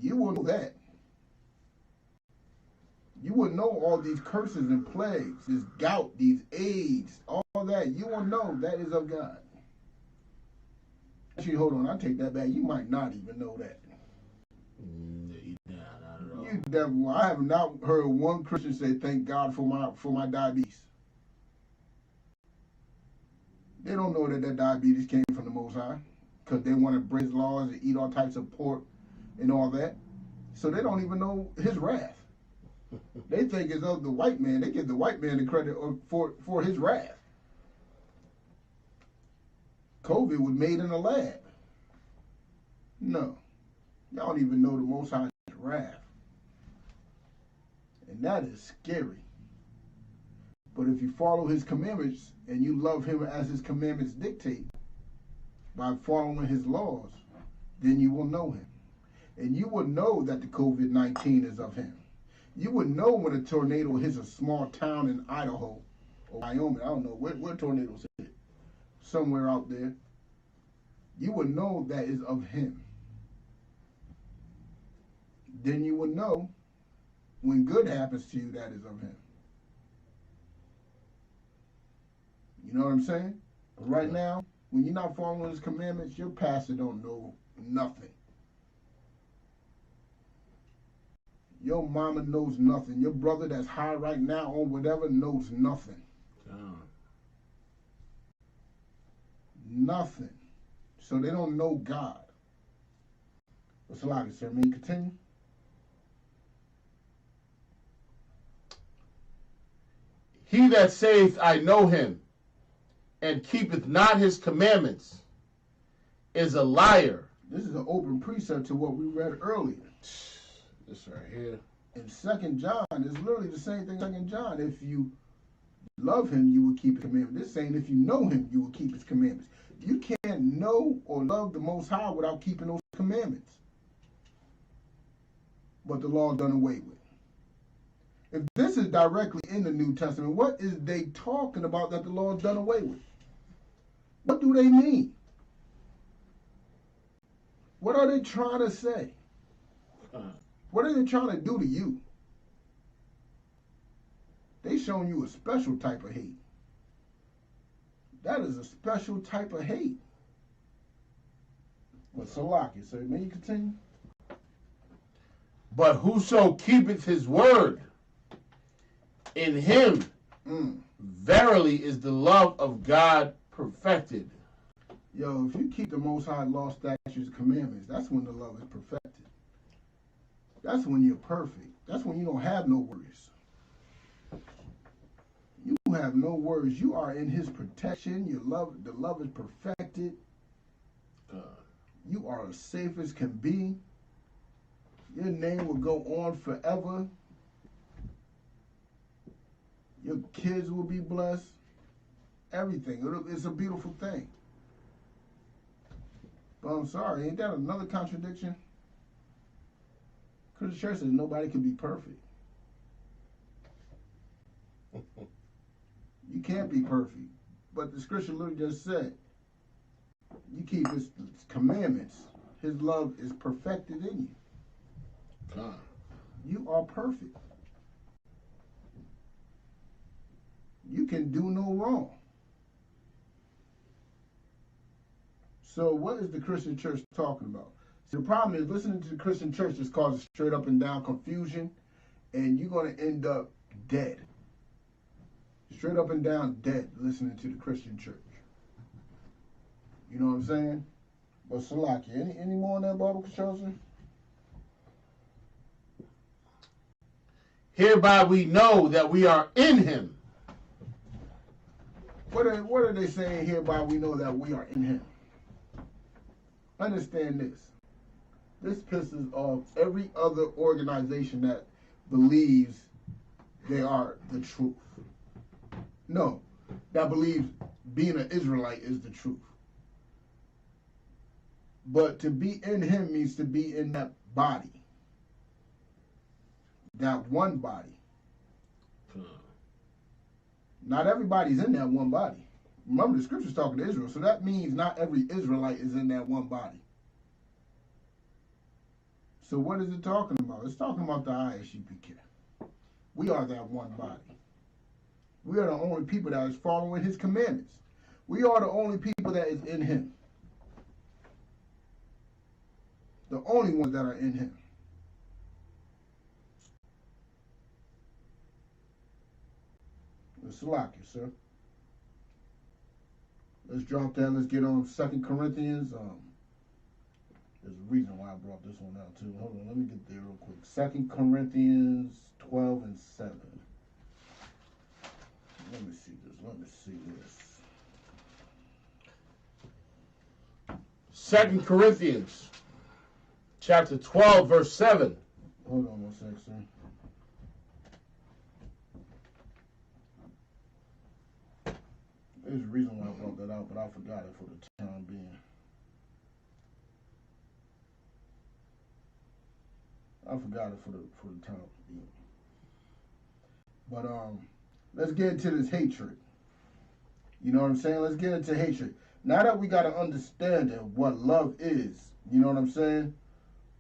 You will know that. You will know all these curses and plagues, this gout, these AIDS, all that. You will know that is of God. Actually, hold on, I take that back. You might not even know that. Not at all. You devil! I have not heard one Christian say, "Thank God for my diabetes." They don't know that diabetes came from the Most High because they want to break his laws and eat all types of pork and all that. So they don't even know his wrath. They think it's of the white man. They give the white man the credit for his wrath. COVID was made in a lab. No. Y'all don't even know the Most High's wrath. And that is scary. But if you follow his commandments and you love him as his commandments dictate by following his laws, then you will know him. And you would know that the COVID-19 is of him. You would know when a tornado hits a small town in Idaho or Wyoming. I don't know where tornadoes hit. Somewhere out there. You would know that is of him. Then you would know when good happens to you that is of him. You know what I'm saying? But right now, when you're not following his commandments, your pastor don't know nothing. Your mama knows nothing. Your brother that's high right now on whatever knows nothing. Nothing. So they don't know God. What's the logic, sir? May you continue? He that saith, I know him, and keepeth not his commandments, is a liar. This is an open precept to what we read earlier. This right here. In 2 John, it's literally the same thing in 2 John. If you love him, you will keep his commandments. This is saying if you know him, you will keep his commandments. You can't know or love the Most High without keeping those commandments. But the law is done away with. If this is directly in the New Testament, what is they talking about that the law is done away with? What do they mean? What are they trying to say? What are they trying to do to you? They showing you a special type of hate. That is a special type of hate. But Salaki, sir, may you continue? But whoso keepeth his word, in him verily is the love of God perfected. Yo, if you keep the Most High law, statutes, commandments, that's when the love is perfected. That's when you're perfect. That's when you don't have no worries. You have no worries. You are in his protection. The love is perfected. You are as safe as can be. Your name will go on forever. Your kids will be blessed. Everything. It's a beautiful thing. But I'm sorry, ain't that another contradiction? Because the church says nobody can be perfect. You can't be perfect. But the scripture literally just said, you keep his commandments. His love is perfected in you. You are perfect. You can do no wrong. So what is the Christian church talking about? See, the problem is listening to the Christian church just causes straight up and down confusion, and you're going to end up dead. Straight up and down dead listening to the Christian church. You know what I'm saying? But Salaki, any more on that Bible construction? Hereby we know that we are in him. What are they saying hereby we know that we are in him? Understand this. This pisses off every other organization that believes they are the truth. No, that believes being an Israelite is the truth. But to be in him means to be in that body. That one body. Not everybody's in that one body. Remember, the scripture's talking to Israel, so that means not every Israelite is in that one body. So what is it talking about? It's talking about the ISUPK. We are that one body. We are the only people that is following his commandments. We are the only people that is in him. The only ones that are in him. Let's lock it, sir. Let's drop that. Let's get on 2 Corinthians. There's a reason why I brought this one out too. Hold on, let me get there real quick. 2 Corinthians 12 and 7. Let me see this. Let me see this. 2 Corinthians chapter 12, verse 7. Hold on one sec, sir. There's a reason why I brought that out, but I forgot it for the time being. I forgot it for the time. But let's get into this hatred. You know what I'm saying? Let's get into hatred. Now that we got an understanding of what love is, you know what I'm saying?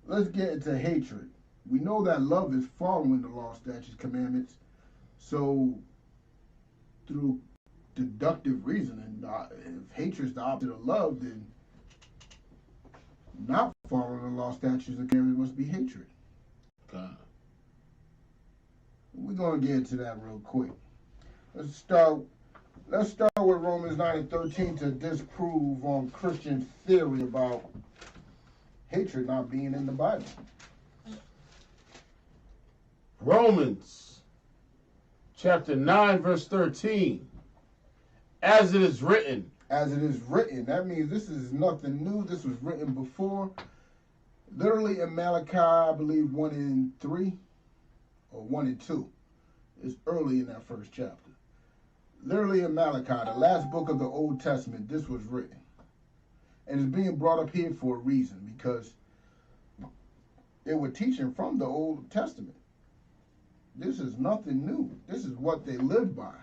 Let's get into hatred. We know that love is following the law, statutes, commandments. So, through deductive reasoning, if hatred is the opposite of love, then not following the law, statutes, and commandments must be hatred. God. We're going to get into that real quick. Let's start with Romans 9 and 13 to disprove on Christian theory about hatred not being in the Bible. Romans chapter 9 verse 13. As it is written. As it is written. That means this is nothing new. This was written before. Literally in Malachi, I believe 1 and 3 or 1 and 2. It's early in that first chapter. Literally in Malachi, the last book of the Old Testament, this was written. And it's being brought up here for a reason, because they were teaching from the Old Testament. This is nothing new. This is what they lived by.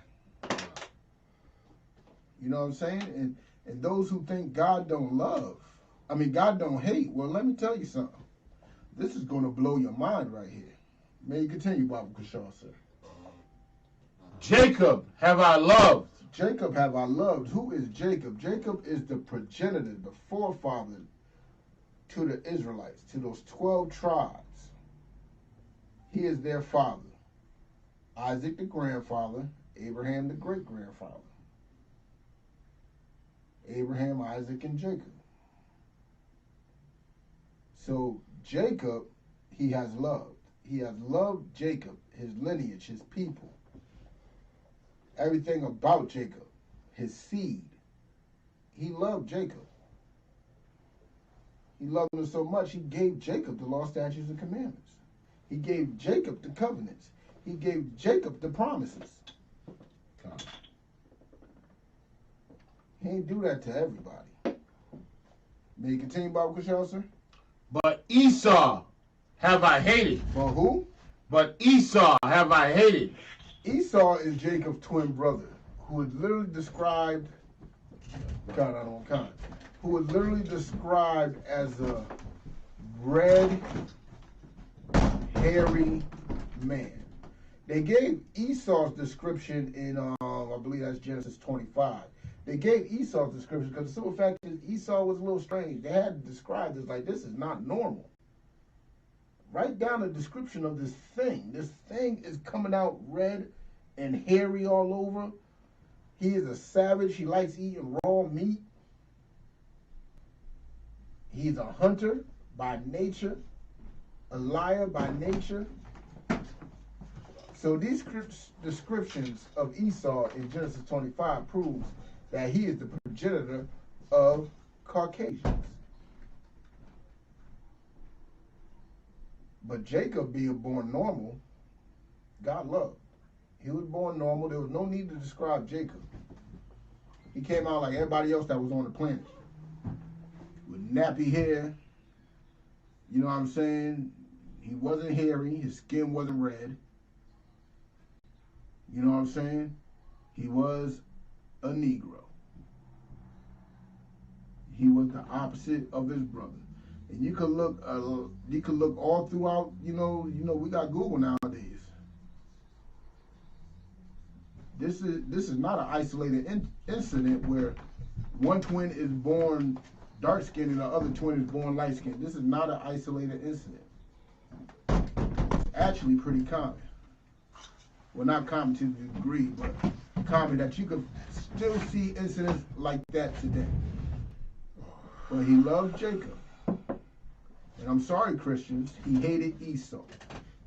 You know what I'm saying? And those who think God don't God don't hate, well, let me tell you something. This is going to blow your mind right here. May you continue, Baba Kushal, sir. Jacob have I loved. Jacob have I loved. Who is Jacob? Jacob is the progenitor, the forefather to the Israelites, to those 12 tribes. He is their father. Isaac the grandfather, Abraham the great-grandfather. Abraham, Isaac, and Jacob. So Jacob, he has loved. He has loved Jacob, his lineage, his people. Everything about Jacob, his seed. He loved Jacob. He loved him so much, he gave Jacob the law, statutes, and commandments. He gave Jacob the covenants. He gave Jacob the promises. He ain't do that to everybody. May you continue, Baba Kushal, sir? But Esau have I hated. For who? But Esau have I hated. Esau is Jacob's twin brother, who is literally described, who is literally described as a red, hairy man. They gave Esau's description in, I believe that's Genesis 25. They gave Esau's description because the simple fact is Esau was a little strange. They had to describe this like this is not normal. Write down a description of this thing. This thing is coming out red and hairy all over. He is a savage. He likes eating raw meat. He's a hunter by nature, a liar by nature. So these descriptions of Esau in Genesis 25 proves that he is the progenitor of Caucasians. But Jacob, being born normal, God loved. He was born normal. There was no need to describe Jacob. He came out like everybody else that was on the planet. With nappy hair. You know what I'm saying? He wasn't hairy. His skin wasn't red. You know what I'm saying? He was a Negro. He was the opposite of his brother. And you could look all throughout, you know, we got Google nowadays. This is not an isolated incident where one twin is born dark skinned and the other twin is born light skinned. This is not an isolated incident. It's actually pretty common. Well, not common to the degree, but common that you could still see incidents like that today. But he loved Jacob. And I'm sorry, Christians, he hated Esau.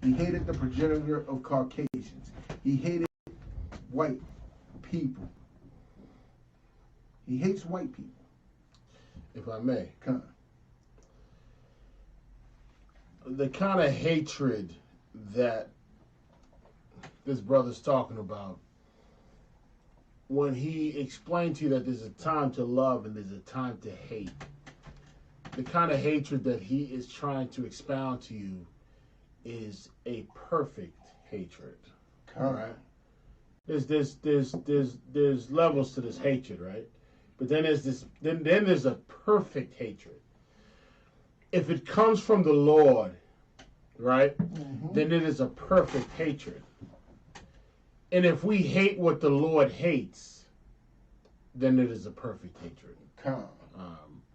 He hated the progenitor of Caucasians. He hated white people. He hates white people. If I may. Come on. The kind of hatred that this brother's talking about, when he explained to you that there's a time to love and there's a time to hate, the kind of hatred that he is trying to expound to you is a perfect hatred. All Right? There's levels to this hatred, right? But then there's this then there's a perfect hatred. If it comes from the Lord, right, then it is a perfect hatred. And if we hate what the Lord hates, then it is a perfect hatred.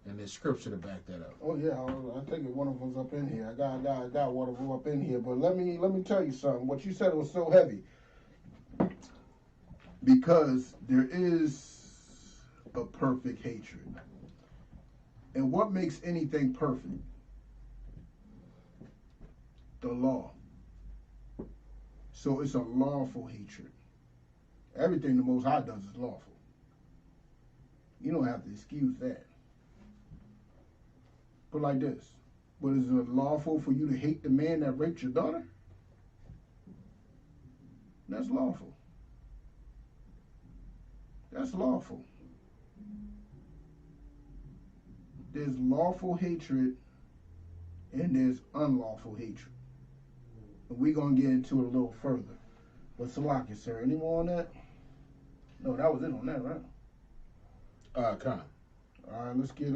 And there's scripture to back that up. Oh yeah, I think one of them's up in here. I got one of them up in here. But let me tell you something. What you said was so heavy because there is a perfect hatred. And what makes anything perfect? The law. So it's a lawful hatred. Everything the Most High does is lawful. You don't have to excuse that. But like this, but is it lawful for you to hate the man that raped your daughter? That's lawful. That's lawful. There's lawful hatred and there's unlawful hatred. And we're going to get into it a little further. But Salaki, sir, any more on that? No, that was it on that, right? Con. All right, let's get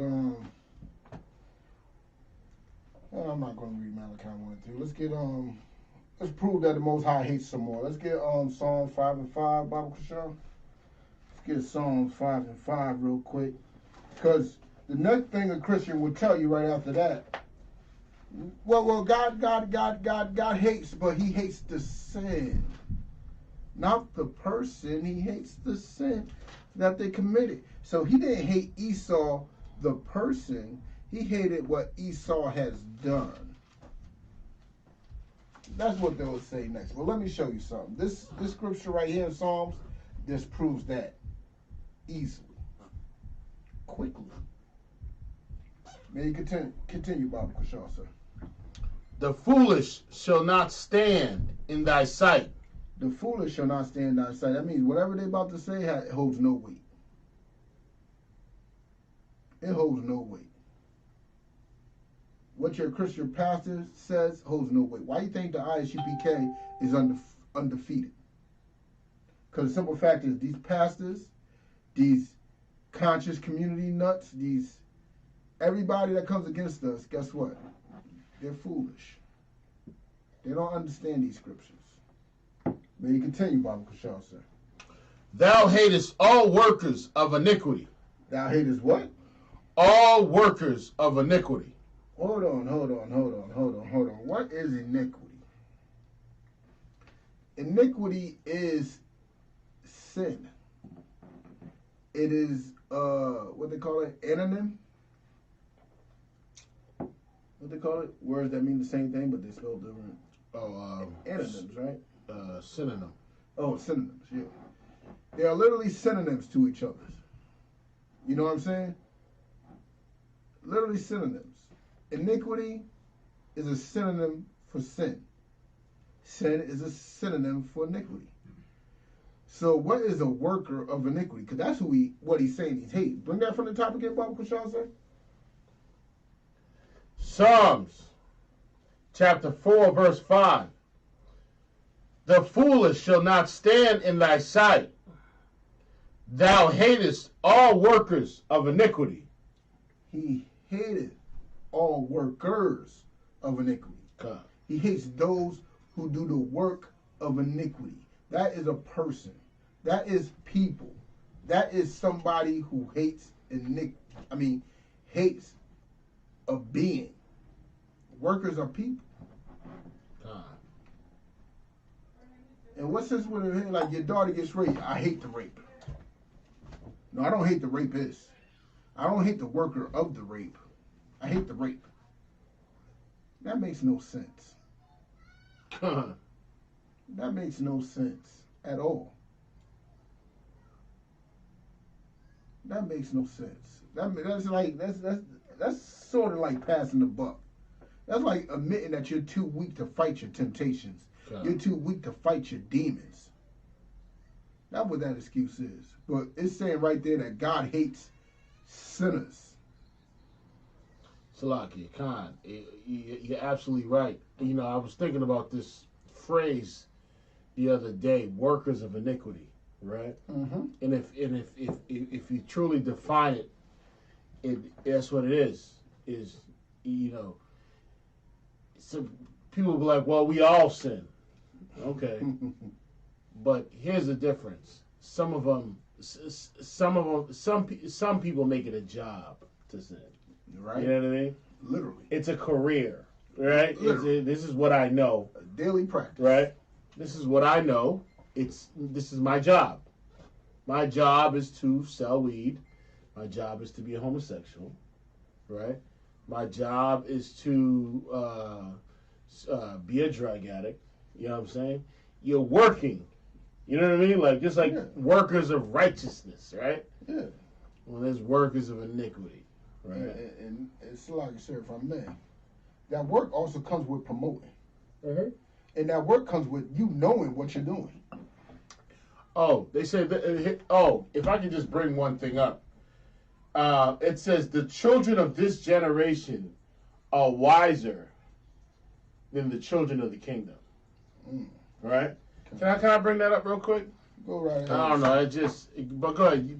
well, I'm not going to read Malachi 1 and 2. Let's get let's prove that the Most High hates some more. Let's get Psalms 5 and 5, Bible Kashan. Let's get Psalms 5 and 5 real quick, because the next thing a Christian will tell you right after that. Well, God hates, but He hates the sin, not the person. He hates the sin that they committed. So He didn't hate Esau, the person. He hated what Esau has done. That's what they'll say next. But let me show you something. This scripture right here in Psalms, this proves that easily, quickly. May you continue, Baba Kashaw, sir. The foolish shall not stand in thy sight. The foolish shall not stand in thy sight. That means whatever they're about to say holds no weight. It holds no weight. What your Christian pastor says holds no weight. Why do you think the ISUPK is undefeated? Because the simple fact is these pastors, these conscious community nuts, everybody that comes against us, guess what? They're foolish. They don't understand these scriptures. May you continue, Baba Kashaw, sir. Thou hatest all workers of iniquity. Thou hatest what? All workers of iniquity. Hold on. What is iniquity? Iniquity is sin. It is what they call it, anonym. What they call it? Words that mean the same thing but they spell different. Antonyms, right? Synonym. Oh, synonyms, yeah. They are literally synonyms to each other. You know what I'm saying? Literally synonyms. Iniquity is a synonym for sin. Sin is a synonym for iniquity. So what is a worker of iniquity? Because that's what he's saying he's hating. Bring that from the top again, Baba Kashaw, sir. Psalms chapter 4 verse 5. The foolish shall not stand in thy sight. Thou hatest all workers of iniquity. He hated all workers of iniquity. God. He hates those who do the work of iniquity. That is a person. That is people. That is somebody who hates hates a being. Workers are people. God. And what sense would it like your daughter gets raped? I hate the rape. No, I don't hate the rapist. I don't hate the worker of the rape. I hate the rape. That makes no sense. God. That makes no sense at all. That makes no sense. That's sort of like passing the buck. That's like admitting that you're too weak to fight your temptations. God. You're too weak to fight your demons. That's what that excuse is. But it's saying right there that God hates sinners. Salakia Khan, you're absolutely right. You know, I was thinking about this phrase the other day, workers of iniquity, right? Mm-hmm. And if you truly define that's what it is, you know, some people be like, well, we all sin. Okay. But here's the difference. Some people make it a job to sin. Right. You know what I mean? Literally. It's a career, right? This is what I know. A daily practice. Right? This is what I know. This is my job. My job is to sell weed. My job is to be a homosexual. Right? My job is to be a drug addict. You know what I'm saying? You're working. You know what I mean? Like, just like workers of righteousness, right? Yeah. Well, there's workers of iniquity, right? And it's like you said, if I may, that work also comes with promoting. Mm-hmm. And that work comes with you knowing what you're doing. Oh, they say that, if I could just bring one thing up. It says, the children of this generation are wiser than the children of the kingdom. Right? Can I bring that up real quick? Go right ahead. I don't know. But go ahead.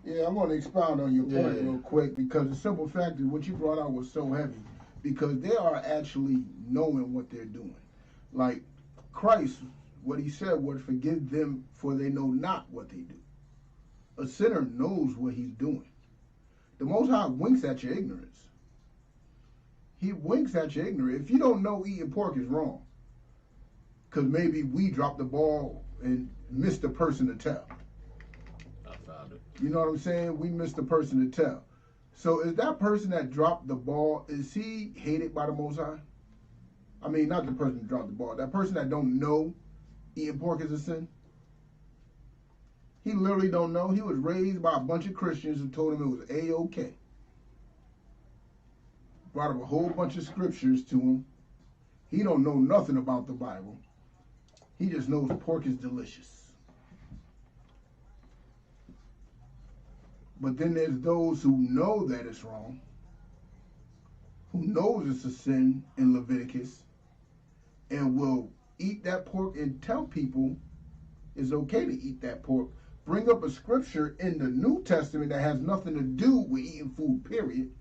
Yeah, I'm going to expound on your point Yeah. real quick, because the simple fact is what you brought out was so heavy, because they are actually knowing what they're doing. Like Christ, what he said was, forgive them for they know not what they do. A sinner knows what he's doing. The Most High winks at your ignorance. He winks at your ignorance. If you don't know eating pork is wrong, because maybe we dropped the ball and missed the person to tell. I found it. You know what I'm saying? We missed the person to tell. So is that person that dropped the ball, is he hated by the Most High? I mean, not the person that dropped the ball. That person that don't know eating pork is a sin? He literally don't know. He was raised by a bunch of Christians who told him it was A-OK. Brought up a whole bunch of scriptures to him. He don't know nothing about the Bible. He just knows pork is delicious. But then there's those who know that it's wrong, who knows it's a sin in Leviticus, and will eat that pork and tell people it's okay to eat that pork. Bring up a scripture in the New Testament that has nothing to do with eating food, period.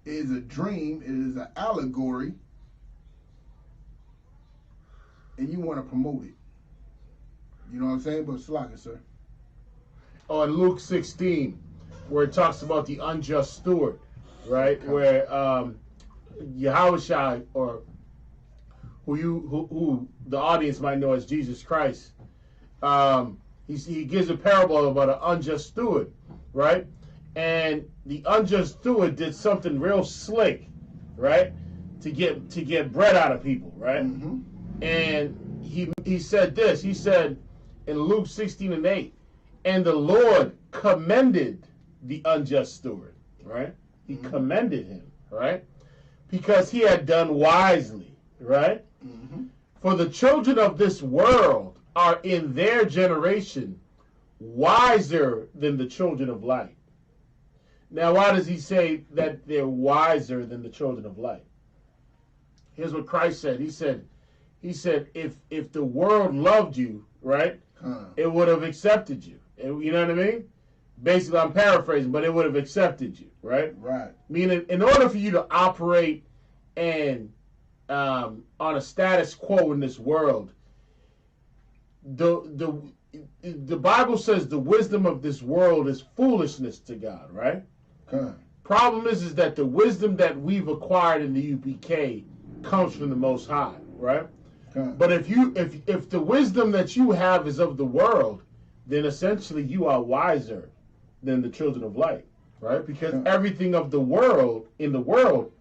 It is a dream. It is an allegory. And you want to promote it. You know what I'm saying? But slack it, sir. Oh, in Luke 16, where it talks about the unjust steward, right? Okay. Where Yahushua, or who the audience might know as Jesus Christ, he gives a parable about an unjust steward, right? And the unjust steward did something real slick, right? To get bread out of people, right? Mm-hmm. And he said this. He said in Luke 16:8, and the Lord commended the unjust steward, right? He commended him, right? Because he had done wisely, right? Mm-hmm. For the children of this world are in their generation wiser than the children of light. Now, why does he say that they're wiser than the children of light? Here's what Christ said. He said, if the world loved you, right, it would have accepted you. You know what I mean? Basically, I'm paraphrasing, but it would have accepted you, right? Right. Meaning, in order for you to operate and on a status quo in this world, the Bible says the wisdom of this world is foolishness to God, right? Problem is that the wisdom that we've acquired in the UPK comes from the Most High, right? But if the wisdom that you have is of the world, then essentially you are wiser than the children of light, right? Because everything of the world in the world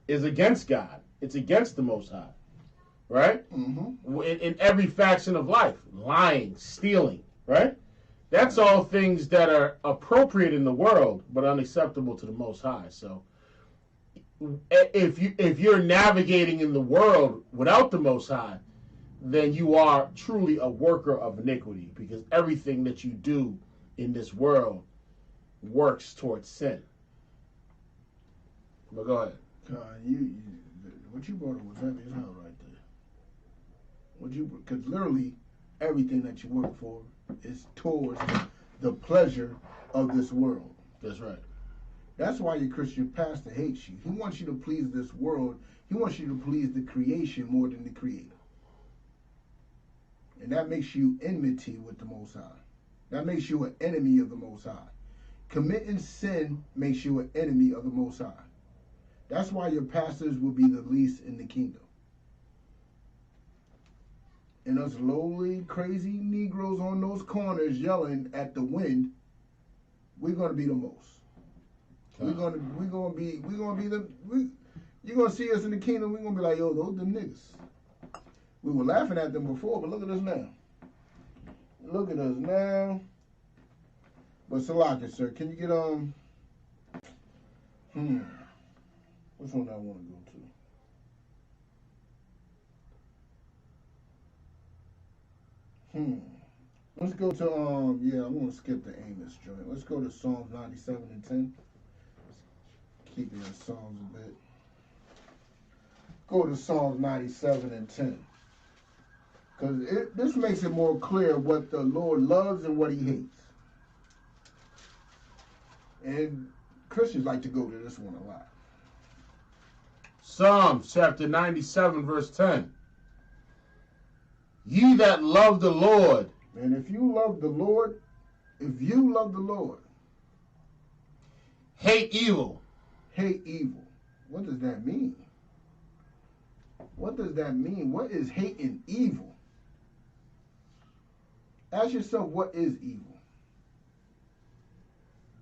is against God. It's against the Most High, right? Mm-hmm. In every faction of life, lying, stealing, right? That's all things that are appropriate in the world, but unacceptable to the Most High. So, if you're navigating in the world without the Most High, then you are truly a worker of iniquity, because everything that you do in this world works towards sin. But go ahead. What you brought up was heavy as hell right there. Because literally everything that you work for is towards the pleasure of this world. That's right. That's why your Christian pastor hates you. He wants you to please this world. He wants you to please the creation more than the Creator. And that makes you enmity with the Most High. That makes you an enemy of the Most High. Committing sin makes you an enemy of the Most High. That's why your pastors will be the least in the kingdom. And us lowly, crazy Negroes on those corners yelling at the wind, we're gonna be the most. You're gonna see us in the kingdom. We're gonna be like, yo, those them niggas. We were laughing at them before, but look at us now. Look at us now. But Salaka, sir, can you get which one do I want to go to? Let's go to I'm gonna skip the Amos joint. Let's go to Psalms 97 and 10. Keep it in Psalms a bit. Go to Psalms 97 and 10. Because this makes it more clear what the Lord loves and what he hates. And Christians like to go to this one a lot. Psalms chapter 97, verse 10. Ye that love the Lord. And if you love the Lord, hate evil. Hate evil. What does that mean? What does that mean? What is hating evil? Ask yourself, what is evil?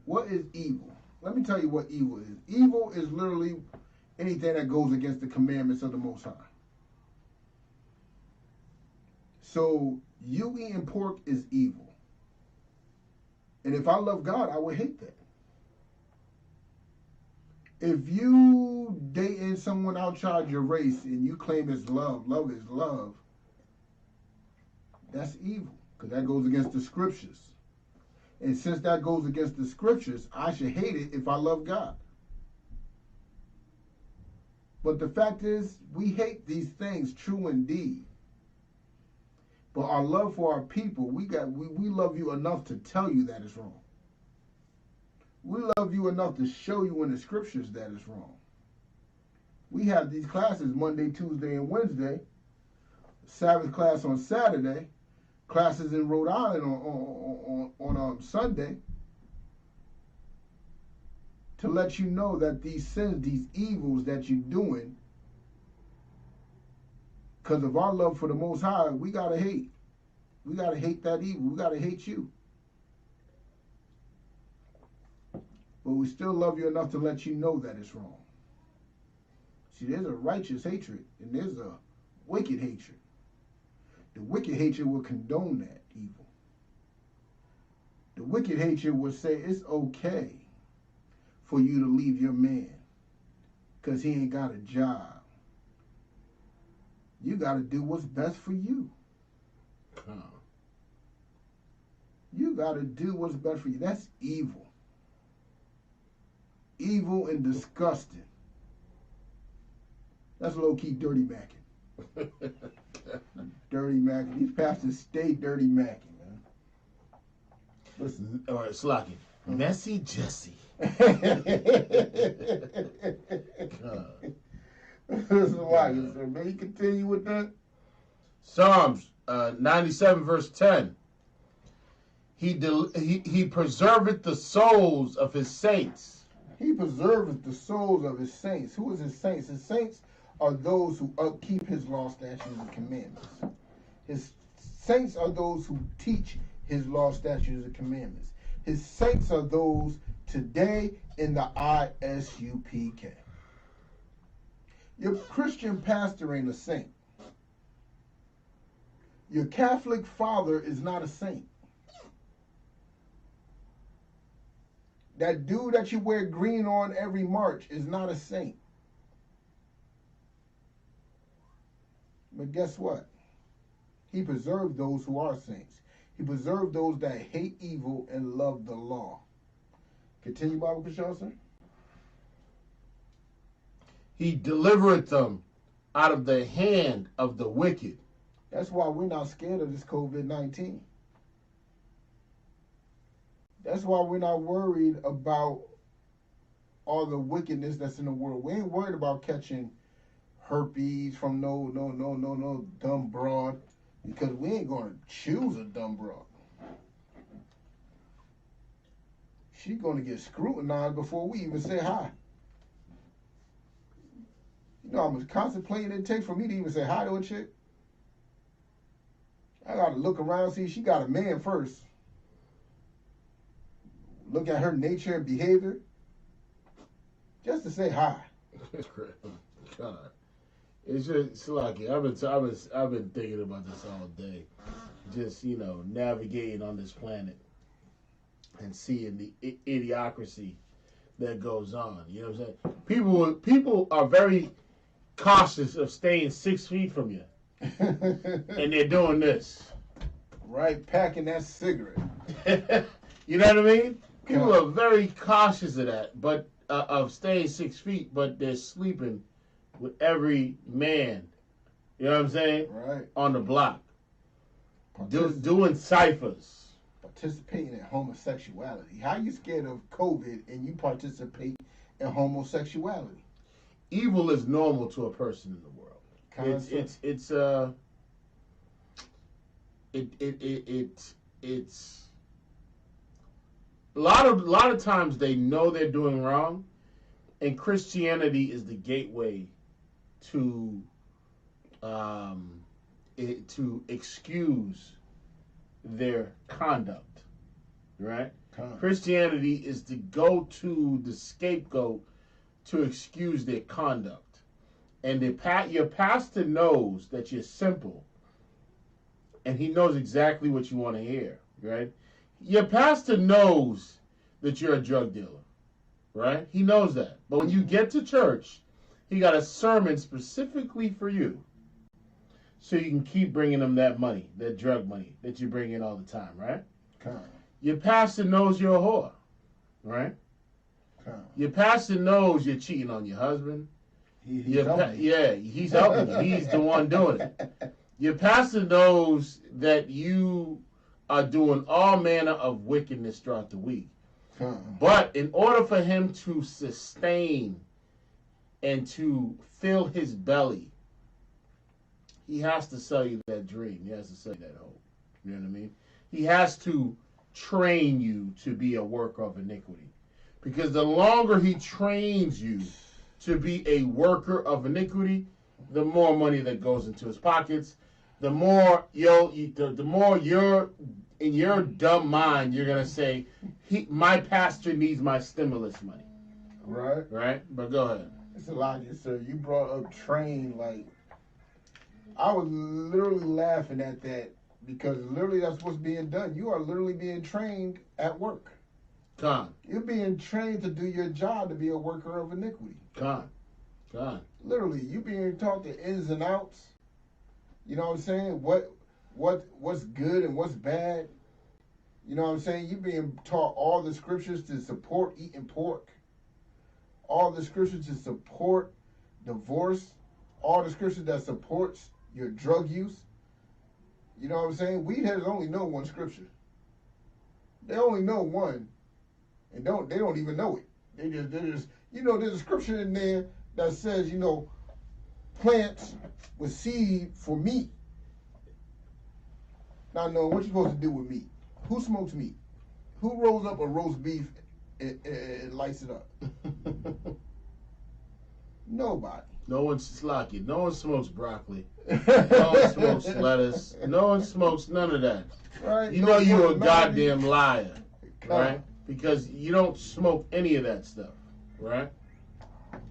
What is evil? Let me tell you what evil is. Evil is literally anything that goes against the commandments of the Most High. So you eating pork is evil. And if I love God, I would hate that. If you dating someone outside your race and you claim it's love is love, that's evil. Because that goes against the scriptures. And since that goes against the scriptures, I should hate it if I love God. But the fact is, we hate these things, true indeed. But our love for our people, we love you enough to tell you that it's wrong. We love you enough to show you in the scriptures that it's wrong. We have these classes Monday, Tuesday, and Wednesday. Sabbath class on Saturday. Classes in Rhode Island on Sunday. To let you know that these sins, these evils that you're doing, because of our love for the Most High, we got to hate. We got to hate that evil. We got to hate you. But we still love you enough to let you know that it's wrong. See, there's a righteous hatred and there's a wicked hatred. The wicked hatred will condone that evil. The wicked hatred will say it's okay for you to leave your man because he ain't got a job. You got to do what's best for you. You got to do what's best for you. That's evil. Evil and disgusting. That's low-key dirty macking. Dirty macking. These pastors stay dirty macking, man. Listen. All right, Slocky. Messy Jesse. Listen, why? May you continue with that? Psalms 97, verse 10. He preserveth the souls of his saints. He preserveth the souls of his saints. Who is his saints? His saints are those who upkeep his law, statutes, and commandments. His saints are those who teach his law, statutes, and commandments. His saints are those today in the ISUPK. Your Christian pastor ain't a saint. Your Catholic father is not a saint. That dude that you wear green on every March is not a saint. But guess what? He preserved those who are saints. He preserved those that hate evil and love the law. Continue, Bible Kashaw, sir. He delivereth them out of the hand of the wicked. That's why we're not scared of this COVID-19. That's why we're not worried about all the wickedness that's in the world. We ain't worried about catching herpes from no dumb broad, because we ain't gonna choose a dumb broad. She's gonna get scrutinized before we even say hi. You know how much contemplating it takes for me to even say hi to a chick? I gotta look around, see if she got a man first. Look at her nature and behavior. Just to say hi. God. It's just like I've been thinking about this all day. Just, navigating on this planet and seeing the idiocracy that goes on. You know what I'm saying? People are very cautious of staying 6 feet from you. And they're doing this. Right, packing that cigarette. You know what I mean? People are very cautious of that, but of staying 6 feet, but they're sleeping with every man. You know what I'm saying? Right. On the block. Doing ciphers. Participating in homosexuality. How you scared of COVID and you participate in homosexuality? Evil is normal to a person in the world. It's a lot of times they know they're doing wrong, and Christianity is the gateway to to excuse their conduct, right? Christianity is the the scapegoat to excuse their conduct. And your pastor knows that you're simple, and he knows exactly what you want to hear, right? Your pastor knows that you're a drug dealer, right? He knows that. But when you get to church, he got a sermon specifically for you, so you can keep bringing him that money, that drug money that you bring in all the time, right? Your pastor knows you're a whore, right? Your pastor knows you're cheating on your husband. He's helping you. He's the one doing it. Your pastor knows that you are doing all manner of wickedness throughout the week. But in order for him to sustain and to fill his belly, he has to sell you that dream. He has to sell you that hope. You know what I mean? He has to train you to be a worker of iniquity. Because the longer he trains you to be a worker of iniquity, the more money that goes into his pockets, the more you're in your dumb mind, you're gonna say, my pastor needs my stimulus money. Right? But go ahead. It's a lot, sir. You brought up train, like, I was literally laughing at that, because literally that's what's being done. You are literally being trained at work. You're being trained to do your job, to be a worker of iniquity. Literally, you being taught the ins and outs. You know what I'm saying? What's good and what's bad. You know what I'm saying? You're being taught all the scriptures to support eating pork. All the scriptures to support divorce. All the scriptures that supports your drug use. You know what I'm saying? Weed heads only know one scripture. They only know one. And they don't even know it. They just there's a scripture in there that says, plants with seed for meat. Now, no, what you supposed to do with meat? Who smokes meat? Who rolls up a roast beef and lights it up? Nobody. No one smokes broccoli. No one smokes lettuce. No one smokes none of that. Right? You know you're a goddamn liar, right? Because you don't smoke any of that stuff, right?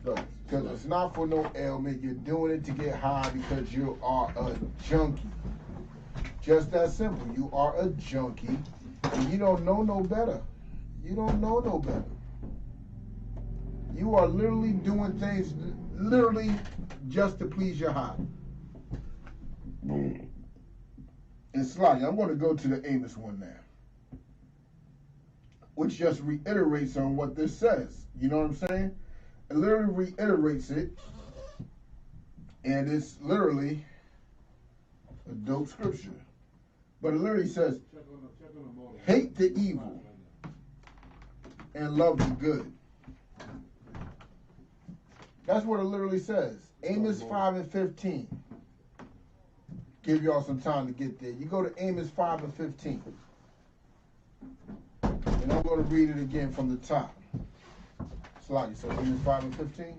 Because it's not for no ailment. You're doing it to get high because you are a junkie. Just that simple. You are a junkie, and you don't know no better. You don't know no better. You are literally doing things just to please your high. And Sly, I'm going to go to the Amos one now, which just reiterates on what this says. You know what I'm saying? It literally reiterates it And it's literally a dope scripture. But it literally says, hate the evil and love the good. That's what it literally says. Amos 5:15. Give y'all some time to get there. You go to Amos 5:15. And I'm going to read it again from the top. Slide. So Amos 5:15.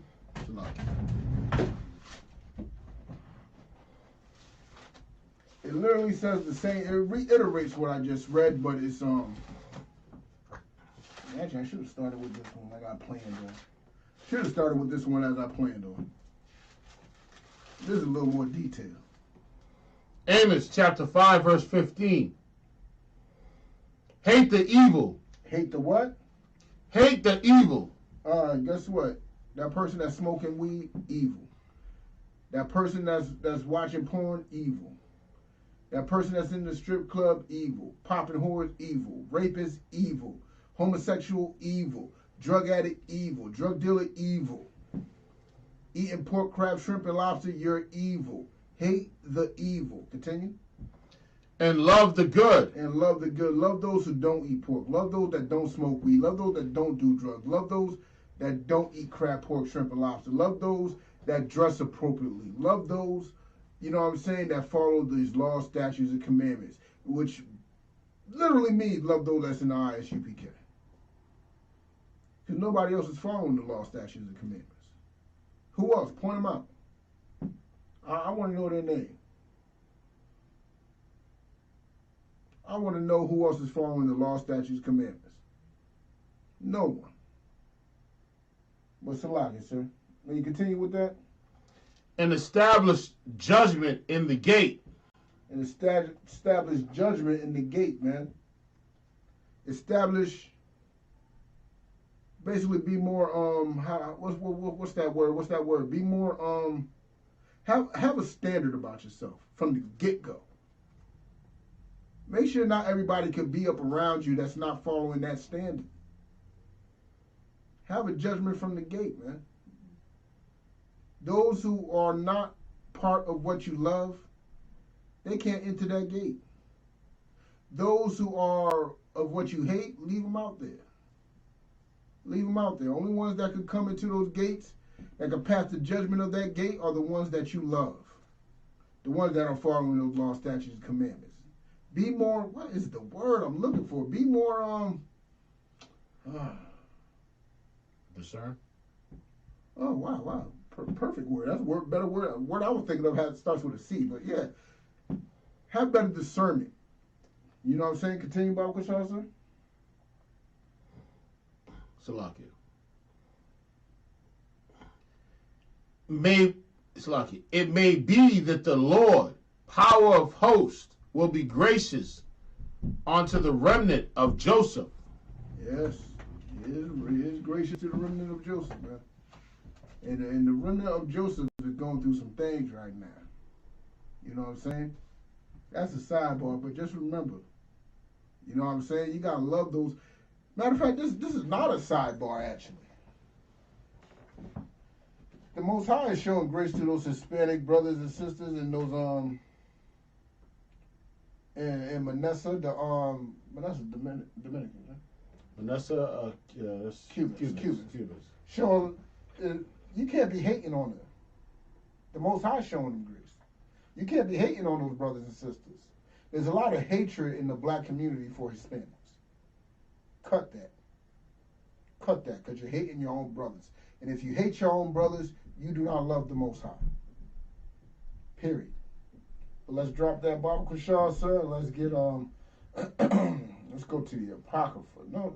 It literally says the same. It reiterates what I just read, but it's Actually, I should have started with this one like I planned on. Should have started with this one as I planned on. This is a little more detailed. Amos chapter 5, verse 15. Hate the evil. Hate the what? Hate the evil. Guess what? That person that's smoking weed, evil. That person that's watching porn, evil. That person that's in the strip club, evil. Popping whores, evil. Rapist, evil. Homosexual, evil. Drug addict, evil. Drug dealer, evil. Eating pork, crab, shrimp, and lobster, you're evil. Hate the evil. Continue. And love the good. And love the good. Love those who don't eat pork. Love those that don't smoke weed. Love those that don't do drugs. Love those that don't eat crab, pork, shrimp, and lobster. Love those that dress appropriately. Love those, you know what I'm saying, that follow these laws, statutes, and commandments, which literally means love those that's in the ISUPK. Because nobody else is following the law, statutes, and commandments. Who else? Point them out. I want to know their name. I want to know who else is following the law, statutes, commandments. No one. What's the logic, sir? Will you continue with that? And establish judgment in the gate. And establish judgment in the gate, man. Establish. Basically, be more. What's that word? What's that word? Be more. Have a standard about yourself from the get-go. Make sure not everybody can be up around you that's not following that standard. Have a judgment from the gate, man. Those who are not part of what you love, they can't enter that gate. Those who are of what you hate, leave them out there. Leave them out there. Only ones that could come into those gates, that can pass the judgment of that gate, are the ones that you love. The ones that are following those law, statutes, and commandments. Be more, what is the word I'm looking for? Be more, Discern. Oh, wow. Perfect word. That's a word, better word. A word I was thinking of starts with a C, but yeah. Have better discernment. You know what I'm saying? Continue, Bible Kushal, sir. Salakia. It may be that the Lord, power of hosts, will be gracious unto the remnant of Joseph. Yes, he is gracious to the remnant of Joseph, man. And the remnant of Joseph is going through some things right now. You know what I'm saying? That's a sidebar, but just remember, you know what I'm saying? You gotta love those. Matter of fact, this is not a sidebar, actually. The Most High is showing grace to those Hispanic brothers and sisters and those and Manasseh, Manasseh Dominican, right? Manasseh, that's Cubans. Showing, you can't be hating on them. The Most High showing them grace. You can't be hating on those brothers and sisters. There's a lot of hatred in the black community for Hispanics. Cut that. Cut that, because you're hating your own brothers. And if you hate your own brothers, you do not love the Most High. Period. But let's drop that Bible Kushal, sir, and let's get let's go to the Apocrypha. No.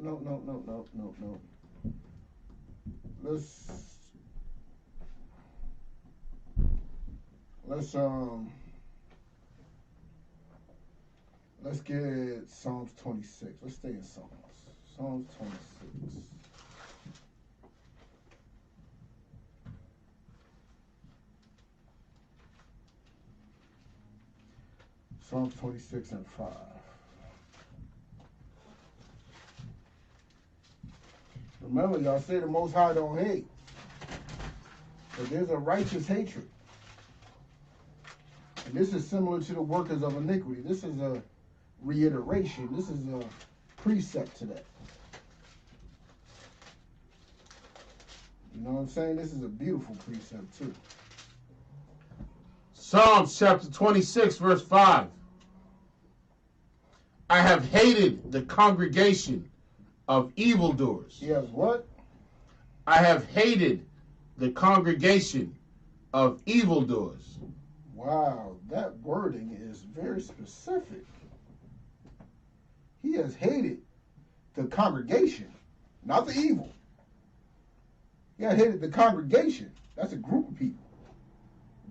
Let's get Psalms 26. Let's stay in Psalms. Psalms 26. Psalms 26 and 5. Remember, y'all say the Most High don't hate. But there's a righteous hatred. And this is similar to the workers of iniquity. This is a reiteration. This is a precept to that. You know what I'm saying? This is a beautiful precept too. Psalms chapter 26, verse 5. I have hated the congregation of evildoers. Yes, what? I have hated the congregation of evildoers. Wow, that wording is very specific. He has hated the congregation, not the evil. He has hated the congregation. That's a group of people.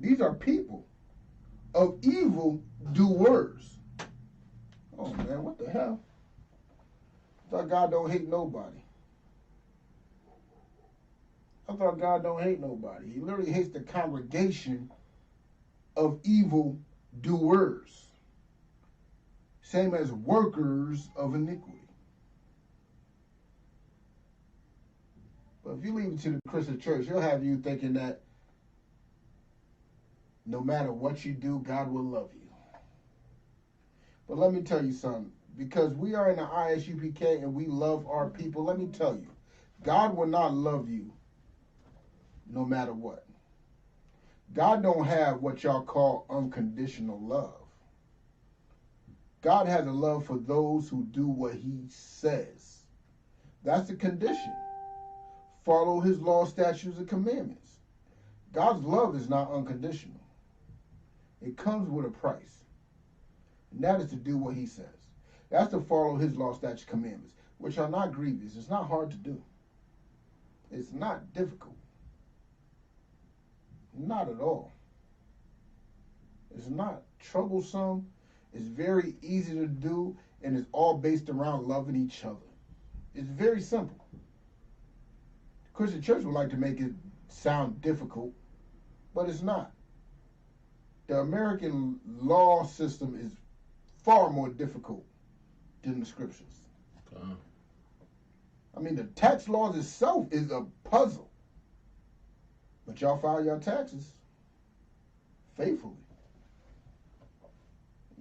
These are people of evil doers. Oh man, what the hell? I thought God don't hate nobody. I thought God don't hate nobody. He literally hates the congregation of evil doers. Same as workers of iniquity. But if you leave it to the Christian church, he'll have you thinking that no matter what you do, God will love you. But let me tell you something. Because we are in the ISUPK and we love our people, let me tell you, God will not love you no matter what. God don't have what y'all call unconditional love. God has a love for those who do what he says. That's the condition. Follow his law, statutes, and commandments. God's love is not unconditional. It comes with a price. And that is to do what he says. That's to follow his law, statutes, commandments, which are not grievous. It's not hard to do. It's not difficult. Not at all. It's not troublesome. It's very easy to do, and it's all based around loving each other. It's very simple. The Christian church would like to make it sound difficult, but it's not. The American law system is far more difficult than the scriptures. I mean, the tax laws itself is a puzzle. But y'all file your taxes faithfully.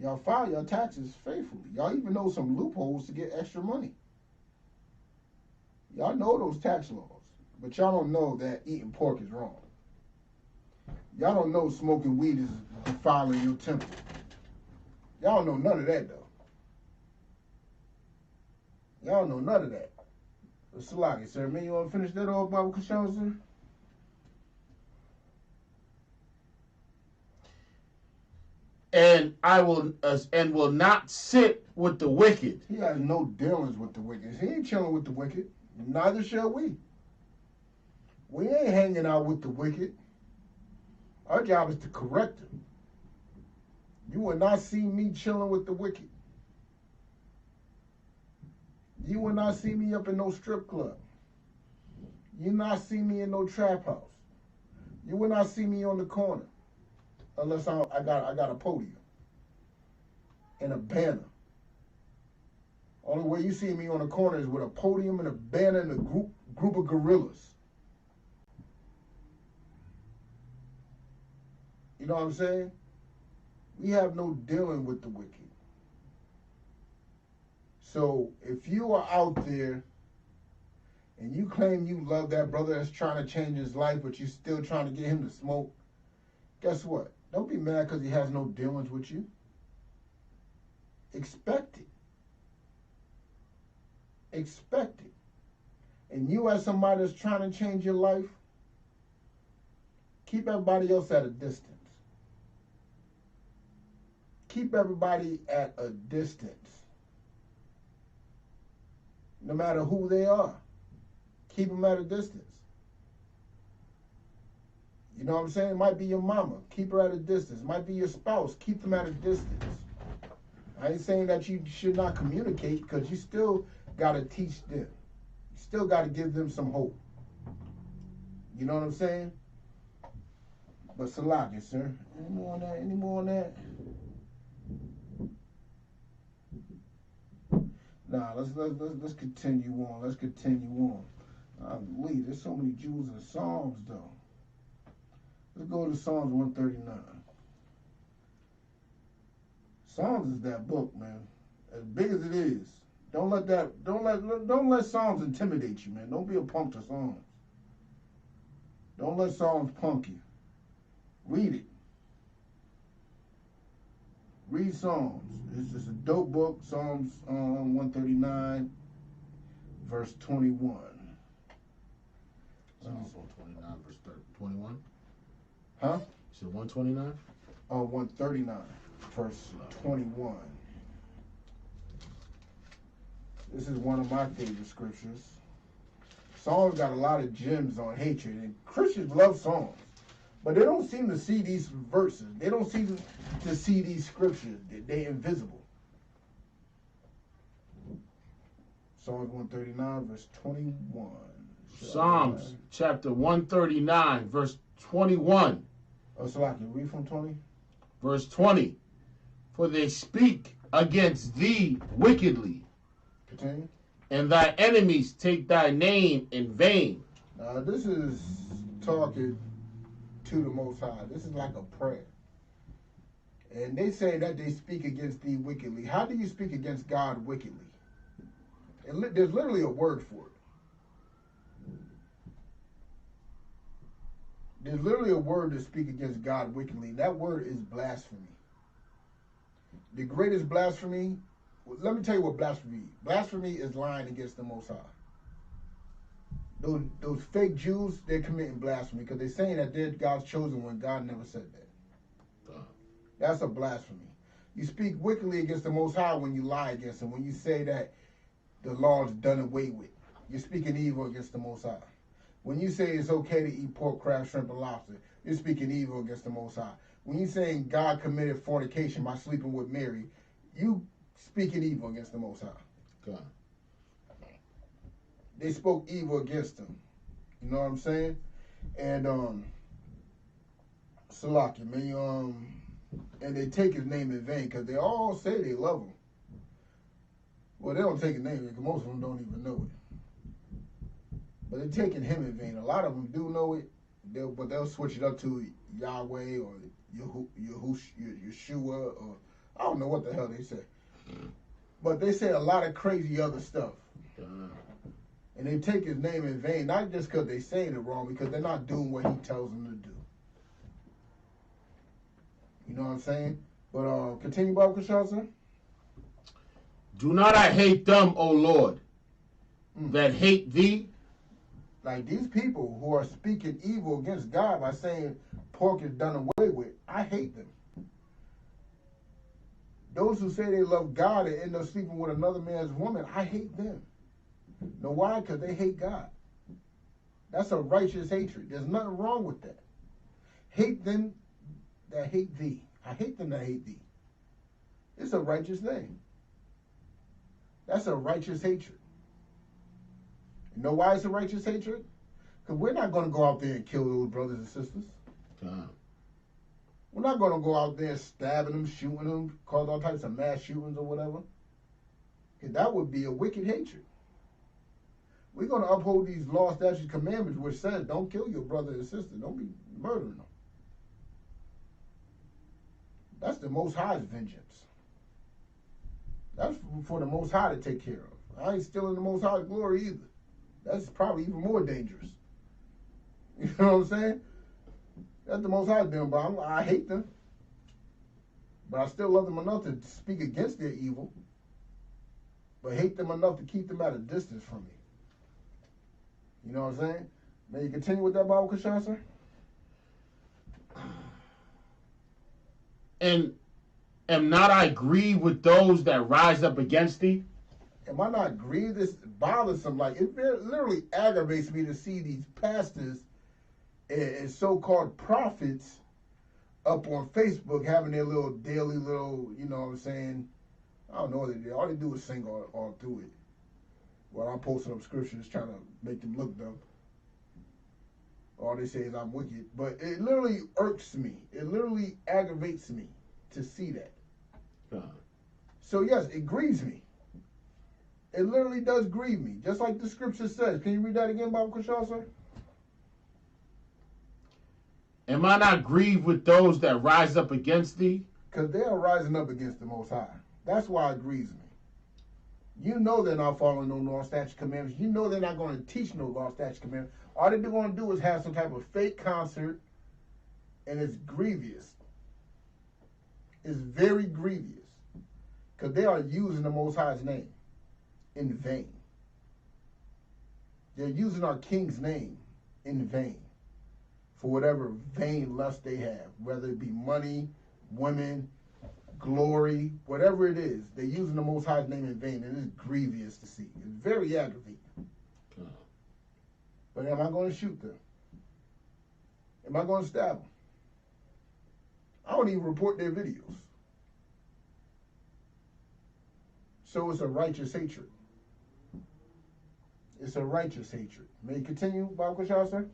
Y'all file your taxes faithfully. Y'all even know some loopholes to get extra money. Y'all know those tax laws, but y'all don't know that eating pork is wrong. Y'all don't know smoking weed is defiling your temple. Y'all know none of that, though. Y'all know none of that. Salaki, sir, man, you want to finish that old Bible Kashon, sir? And I will not sit with the wicked. He has no dealings with the wicked. He ain't chilling with the wicked. Neither shall we. We ain't hanging out with the wicked. Our job is to correct them. You will not see me chilling with the wicked. You will not see me up in no strip club. You will not see me in no trap house. You will not see me on the corner. Unless I got a podium and a banner. Only way you see me on the corner is with a podium and a banner and a group of gorillas. You know what I'm saying? We have no dealing with the wicked. So if you are out there and you claim you love that brother that's trying to change his life, but you're still trying to get him to smoke, guess what? Don't be mad because he has no dealings with you. Expect it. Expect it. And you as somebody that's trying to change your life, keep everybody else at a distance. Keep everybody at a distance. No matter who they are. Keep them at a distance. You know what I'm saying? It might be your mama. Keep her at a distance. It might be your spouse. Keep them at a distance. I ain't saying that you should not communicate because you still got to teach them. You still got to give them some hope. You know what I'm saying? But Salaki, sir. Any more on that? Any more on that? Nah, let's continue on. Let's continue on. Lee, there's so many Jews in Psalms, though. Let's go to Psalms 139. Psalms is that book, man. As big as it is. Don't let Psalms intimidate you, man. Don't be a punk to Psalms. Don't let Psalms punk you. Read it. Read Psalms. It's just a dope book. Psalms 139, verse 21. Psalms 129, verse 21. Huh? You said 129? 139, verse 21. This is one of my favorite scriptures. Psalms got a lot of gems on hatred, and Christians love Psalms, but they don't seem to see these verses. They don't seem to see these scriptures. They're invisible. Psalms 139, verse 21. Psalms chapter 139, verse 21. Oh, so I can read from 20? Verse 20. For they speak against thee wickedly, Continue. and thy enemies take thy name in vain. This is talking to the Most High. This is like a prayer. And they say that they speak against thee wickedly. How do you speak against God wickedly? There's literally a word for it. There's literally a word to speak against God wickedly. That word is blasphemy. The greatest blasphemy, let me tell you what blasphemy is. Blasphemy is lying against the Most High. Those fake Jews, they're committing blasphemy because they're saying that they're God's chosen when God never said that. That's a blasphemy. You speak wickedly against the Most High when you lie against him, when you say that the law is done away with. You're speaking evil against the Most High. When you say it's okay to eat pork, crab, shrimp, and lobster, you're speaking evil against the Most High. When you're saying God committed fornication by sleeping with Mary, you speaking evil against the Most High. God. They spoke evil against him. You know what I'm saying? And Salaki, man, and they take his name in vain because they all say they love him. Well, they don't take his name because most of them don't even know it. But they're taking him in vain. A lot of them do know it, but they'll switch it up to Yahweh or Yeshua, or I don't know what the hell they say. But they say a lot of crazy other stuff. And they take his name in vain, not just because they saying it wrong, because they're not doing what he tells them to do. You know what I'm saying? But continue, Bob Kashasa. Do not I hate them, O Lord, that hate thee? Like these people who are speaking evil against God by saying pork is done away with, I hate them. Those who say they love God and end up sleeping with another man's woman, I hate them. Know why? Because they hate God. That's a righteous hatred. There's nothing wrong with that. Hate them that hate thee. I hate them that hate thee. It's a righteous thing. That's a righteous hatred. You know why it's a righteous hatred? Because we're not going to go out there and kill those brothers and sisters. We're not going to go out there stabbing them, shooting them, cause all types of mass shootings or whatever. Because that would be a wicked hatred. We're going to uphold these law, statutes, commandments, which says don't kill your brother and sister. Don't be murdering them. That's the Most High's vengeance. That's for the Most High to take care of. I ain't stealing the Most High's glory either. That's probably even more dangerous. You know what I'm saying? That's the Most High doing, but I hate them. But I still love them enough to speak against their evil, but hate them enough to keep them at a distance from me. You know what I'm saying? May you continue with that, Bible Kashan, sir? And am not I grieved with those that rise up against thee? Am I not grieved? This bothersome. Like, it literally aggravates me to see these pastors and so-called prophets up on Facebook having their little daily little, you know what I'm saying? I don't know what they do. All they do is sing all through it. Well, I'm posting up scriptures trying to make them look dumb. All they say is I'm wicked. But it literally irks me. It literally aggravates me to see that. So, yes, it grieves me. It literally does grieve me. Just like the scripture says. Can you read that again, Bible Kushal, sir? Am I not grieved with those that rise up against thee? Because they are rising up against the Most High. That's why it grieves me. You know they're not following no law, statute, commandments. You know they're not going to teach no law, statute, commandments. All they're going to do is have some type of fake concert, and it's grievous. It's very grievous. Because they are using the Most High's name in vain. They're using our King's name in vain for whatever vain lust they have, whether it be money, women, glory, whatever it is. They're using the Most High's name in vain, and it's grievous to see. It's very aggravating. But am I going to shoot them? Am I going to stab them? I don't even report their videos. So it's a righteous hatred. It's a righteous hatred. May it continue, Bible Kashal, sir?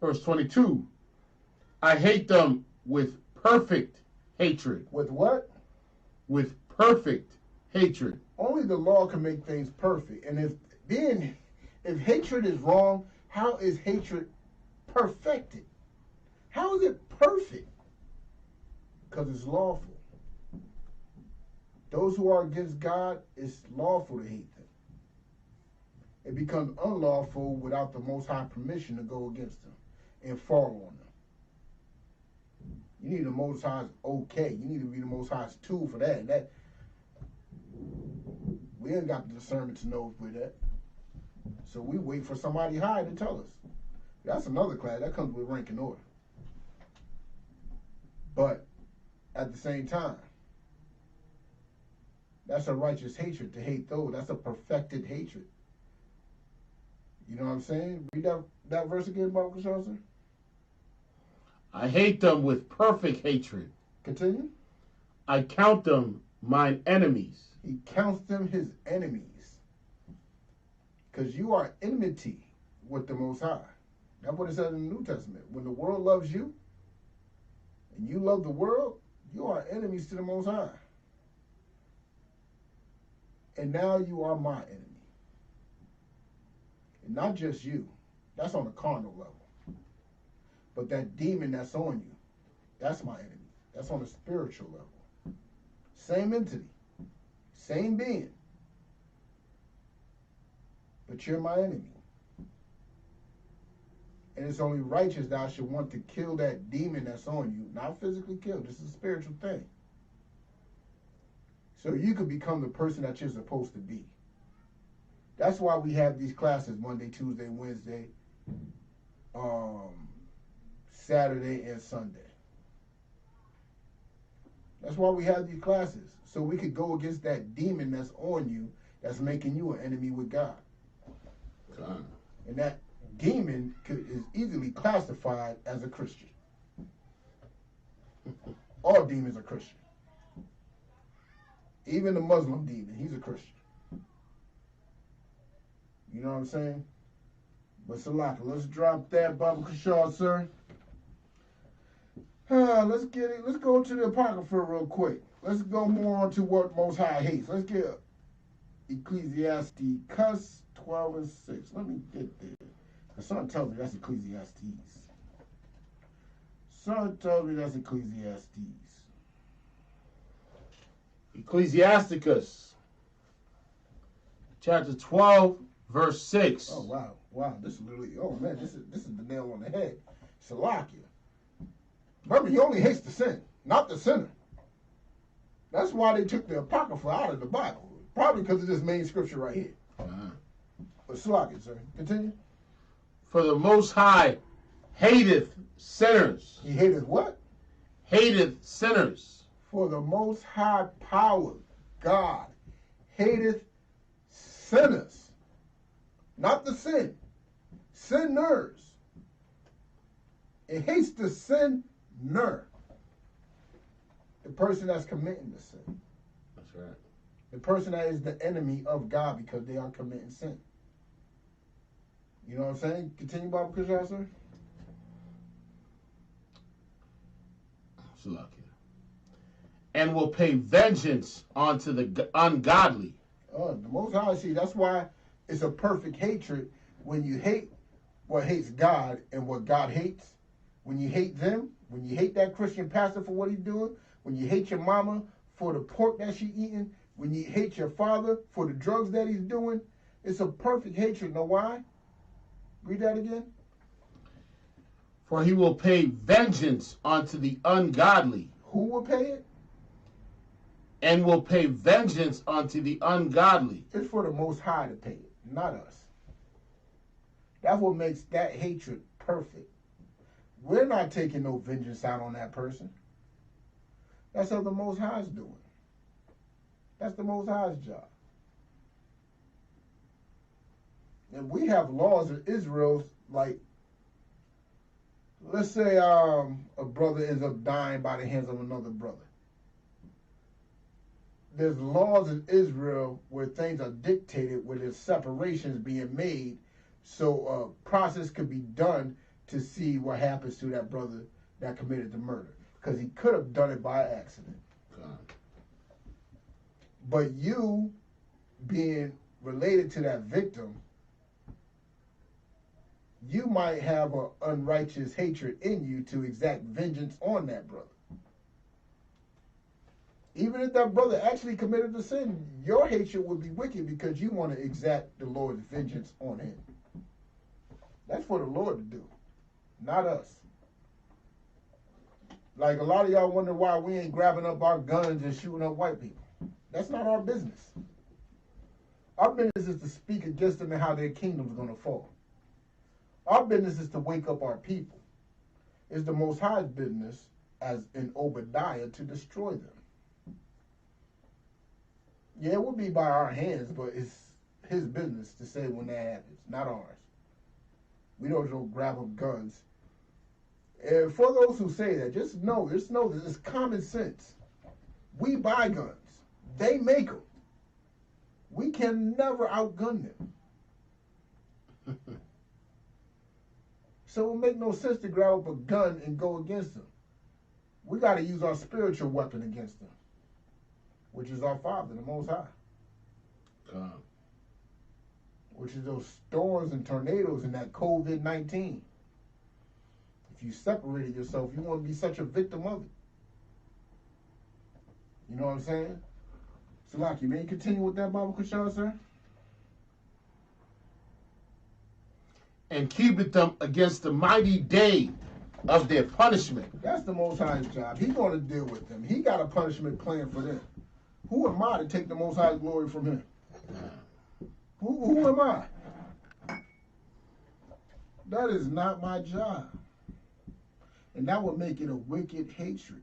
Verse 22. I hate them with perfect hatred. With what? With perfect hatred. Only the law can make things perfect. And if hatred is wrong, how is hatred perfected? How is it perfect? Because it's lawful. Those who are against God, it's lawful to hate them. It becomes unlawful without the Most High permission to go against them and fall on them. You need the Most High's okay. You need to be the Most High's tool for that. We ain't got the discernment to know if we're that. So we wait for somebody high to tell us. That's another class. That comes with rank and order. But at the same time, that's a righteous hatred to hate those. That's a perfected hatred. You know what I'm saying? Read that verse again, Bible Kashal, sir. I hate them with perfect hatred. Continue. I count them mine enemies. He counts them his enemies. Because you are enmity with the Most High. That's what it says in the New Testament. When the world loves you, and you love the world, you are enemies to the Most High. And now you are my enemy. And not just you. That's on a carnal level. But that demon that's on you, that's my enemy. That's on a spiritual level. Same entity. Same being. But you're my enemy. And it's only righteous that I should want to kill that demon that's on you. Not physically kill. This is a spiritual thing. So you could become the person that you're supposed to be. That's why we have these classes Monday, Tuesday, Wednesday, Saturday, and Sunday. That's why we have these classes. So we could go against that demon that's on you that's making you an enemy with God. God. And that demon is easily classified as a Christian. All demons are Christian. Even the Muslim demon, he's a Christian. You know what I'm saying? But Salaka, let's drop that, Bible Kashal, sir. Let's get it. Let's go to the Apocrypha real quick. Let's go more on to what Most High hates. Let's get Ecclesiastes 12 and 6. Let me get there. The son tells me that's Ecclesiastes. Son tells me that's Ecclesiastes. Ecclesiasticus, chapter 12, verse 6. Oh, wow. Wow. This is literally, oh, man, this is the nail on the head. Salakia. Remember, he only hates the sin, not the sinner. That's why they took the Apocrypha out of the Bible. Probably because of this main scripture right here. But Salakia, sir. Continue. For the Most High hateth sinners. He hateth what? Hateth sinners. For the Most High power, God, hateth sinners. Not the sin. Sinners. It hates the sinner. The person that's committing the sin. That's right. The person that is the enemy of God because they are committing sin. You know what I'm saying? Continue, Bible Kashal, sir. Salakia. And will pay vengeance unto the ungodly. Oh, the Most High, see, that's why it's a perfect hatred when you hate what hates God and what God hates. When you hate them, When you hate that Christian pastor for what he's doing, when you hate your mama for the pork that she eating, when you hate your father for the drugs that he's doing, it's a perfect hatred. Know why? Read that again. For he will pay vengeance unto the ungodly. Who will pay it? And will pay vengeance unto the ungodly. It's for the Most High to pay it, not us. That's what makes that hatred perfect. We're not taking no vengeance out on that person. That's what the Most High's doing. That's the Most High's job. And we have laws in Israel, like, let's say a brother ends up dying by the hands of another brother. There's laws in Israel where things are dictated, where there's separations being made, so a process could be done to see what happens to that brother that committed the murder. Because he could have done it by accident. God. But you being related to that victim, you might have an unrighteous hatred in you to exact vengeance on that brother. Even if that brother actually committed the sin, your hatred would be wicked because you want to exact the Lord's vengeance on him. That's for the Lord to do, not us. Like a lot of y'all wonder why we ain't grabbing up our guns and shooting up white people. That's not our business. Our business is to speak against them and how their kingdom's going to fall. Our business is to wake up our people. It's the Most High's business, as in Obadiah, to destroy them. Yeah, it would be by our hands, but it's his business to say when that happens, not ours. We don't go grab up guns. And for those who say that, just know that it's common sense. We buy guns. They make them. We can never outgun them. So it will make no sense to grab up a gun and go against them. We got to use our spiritual weapon against them, which is our Father, the Most High. God. Which is those storms and tornadoes and that COVID-19. If you separated yourself, you won't be such a victim of it. You know what I'm saying? Salaki, may you continue with that Bible Kushal, sir? And keepeth them against the mighty day of their punishment. That's the Most High's job. He's going to deal with them. He got a punishment plan for them. Who am I to take the Most High's glory from him? Who am I? That is not my job. And that would make it a wicked hatred.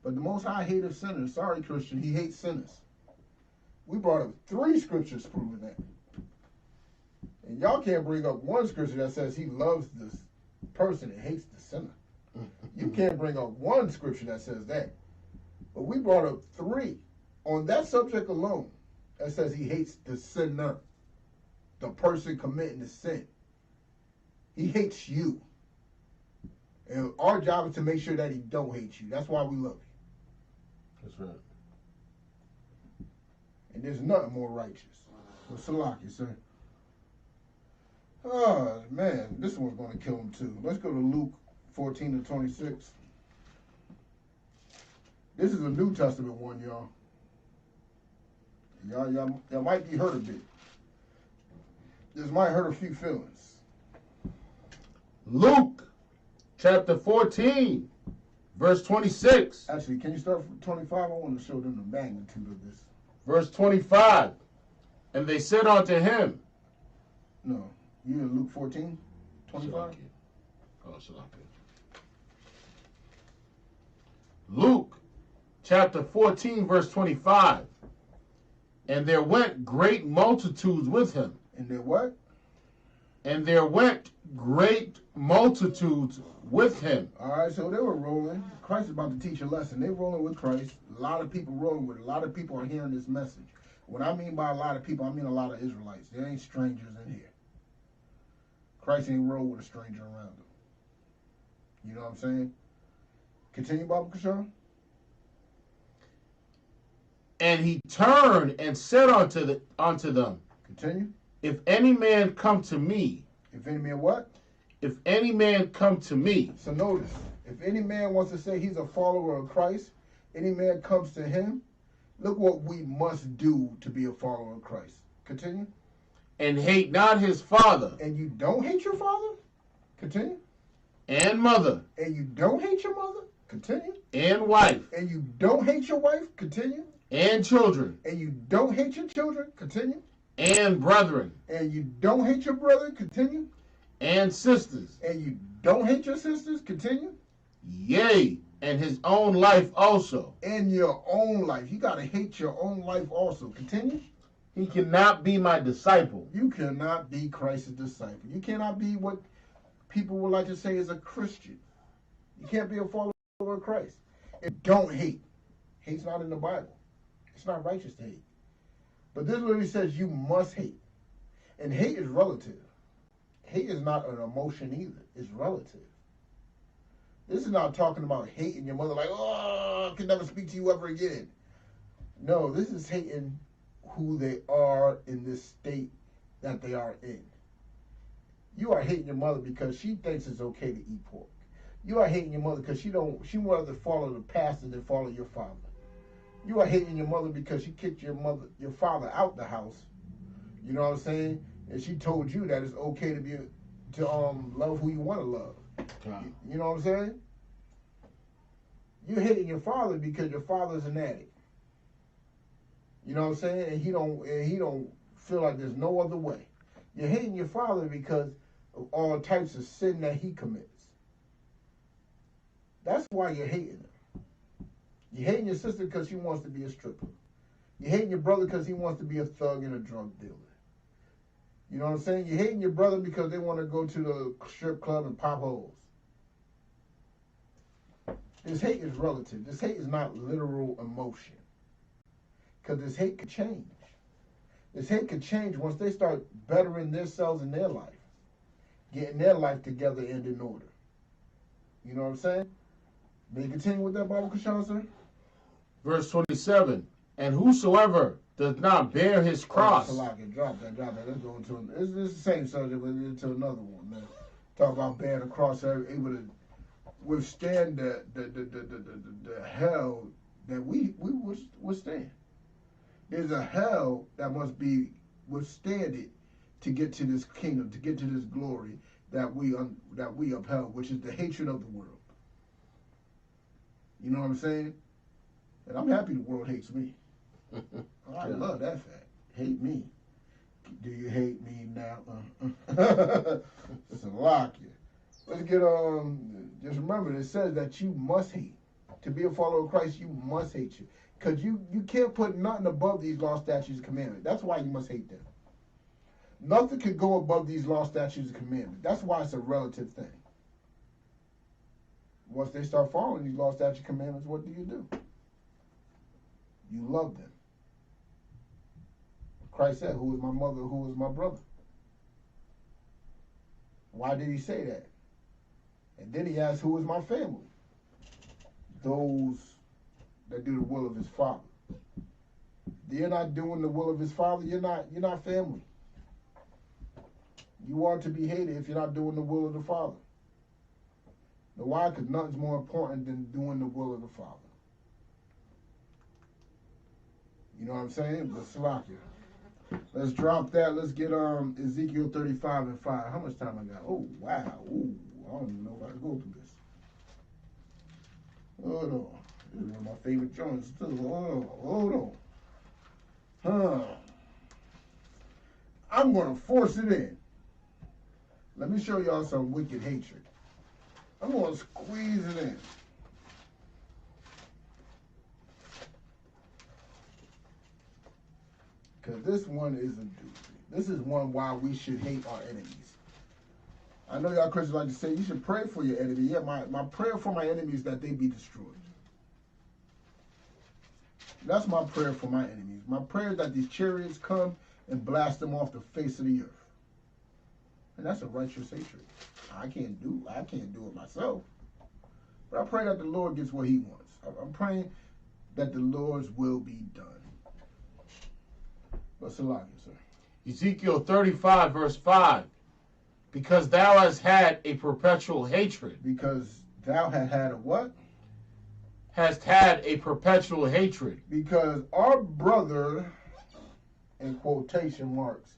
But the Most High hateth sinners. Sorry, Christian, he hates sinners. We brought up 3 scriptures proving that. And y'all can't bring up one scripture that says he loves this person and hates the sinner. You can't bring up one scripture that says that. But we brought up 3 on that subject alone that says he hates the sinner, the person committing the sin. He hates you. And our job is to make sure that he don't hate you. That's why we love you. That's right. And there's nothing more righteous. So Salaki, sir. Oh, man, this one's going to kill him too. Let's go to Luke 14-26. This is a New Testament one, y'all. Y'all might be hurt a bit. This might hurt a few feelings. Luke chapter 14, verse 26. Actually, can you start from 25? I want to show them the magnitude of this. Verse 25. And they said unto him. No, you in Luke 14, 25? Oh, Luke chapter 14, verse 25. And there went great multitudes with him. And there what? And there went great multitudes with him. All right, so they were rolling. Christ is about to teach a lesson. They're rolling with Christ. A lot of people rolling with it. A lot of people are hearing this message. What I mean by a lot of people, I mean a lot of Israelites. There ain't strangers in here. Christ ain't roll with a stranger around him. You know what I'm saying? Continue, Baba Kashan. And he turned and said unto them, Continue. If any man come to me, If any man what? if any man come to me. So notice, if any man wants to say he's a follower of Christ, any man comes to him, look what we must do to be a follower of Christ. Continue. And hate not his father. And you don't hate your father? Continue. And mother. And you don't hate your mother? Continue. And wife. And you don't hate your wife? Continue. And children. And you don't hate your children? Continue. And brethren. And you don't hate your brother? Continue. And sisters. And you don't hate your sisters? Continue. Yea, and his own life also. And your own life. You got to hate your own life also. Continue. He cannot be my disciple. You cannot be Christ's disciple. You cannot be what people would like to say is a Christian. You can't be a follower of Christ. And don't hate. Hate's not in the Bible. It's not righteous to hate. But this literally says you must hate. And hate is relative. Hate is not an emotion either. It's relative. This is not talking about hating your mother like, oh, I can never speak to you ever again. No, this is hating who they are in this state that they are in. You are hating your mother because she thinks it's okay to eat pork. You are hating your mother because she would rather follow the pastor than follow your father. You are hating your mother because she kicked your father out the house. You know what I'm saying? And she told you that it's okay to love who you want to love. You know what I'm saying? You're hating your father because your father's an addict. You know what I'm saying? And he don't feel like there's no other way. You're hating your father because of all types of sin that he commits. That's why you're hating him. You're hating your sister because she wants to be a stripper. You're hating your brother because he wants to be a thug and a drug dealer. You know what I'm saying? You're hating your brother because they want to go to the strip club and pop holes. This hate is relative. This hate is not literal emotion. Because this hate could change. This hate could change once they start bettering themselves in their life. Getting their life together and in order. You know what I'm saying? May you continue with that Bible, Kashan, sir? Verse 27. And whosoever does not bear his cross. Drop that. Let's go into it's the same subject, but into another one, man. Talk about bearing the cross, able to withstand the hell that we withstand. There's a hell that must be withstanded to get to this kingdom, to get to this glory that we upheld, which is the hatred of the world. You know what I'm saying? And I'm happy the world hates me. I love that fact. Hate me. Do you hate me now? Salakia. Let's get just remember it says that you must hate. To be a follower of Christ, you must hate you. Because you can't put nothing above these law, statutes, and commandments. That's why you must hate them. Nothing could go above these law, statutes, and commandments. That's why it's a relative thing. Once they start following these law, statutes, and commandments, what do? You love them. Christ said, who is my mother, who is my brother? Why did he say that? And then he asked, who is my family? Those that do the will of his Father. If you're not doing the will of his Father, you're not family. You are to be hated if you're not doing the will of the Father. Now why? Because nothing's more important than doing the will of the Father. You know what I'm saying? But Salakia. Let's drop that. Let's get Ezekiel 35 and 5. How much time I got? Oh, wow. Ooh, I don't even know if I can go through this. Hold on. This is one of my favorite joints, too. Hold on. I'm going to force it in. Let me show y'all some wicked hatred. I'm going to squeeze it in. Because this one is a doozy. This is one why we should hate our enemies. I know y'all Christians like to say you should pray for your enemy. Yeah, my prayer for my enemies is that they be destroyed. That's my prayer for my enemies. My prayer is that these chariots come and blast them off the face of the earth. And that's a righteous hatred. I can't do it myself. But I pray that the Lord gets what he wants. I'm praying that the Lord's will be done. But Salakia, sir. Ezekiel 35, verse 5. Because thou hast had a perpetual hatred. Because thou had a what? Hast had a perpetual hatred. Because our brother, in quotation marks,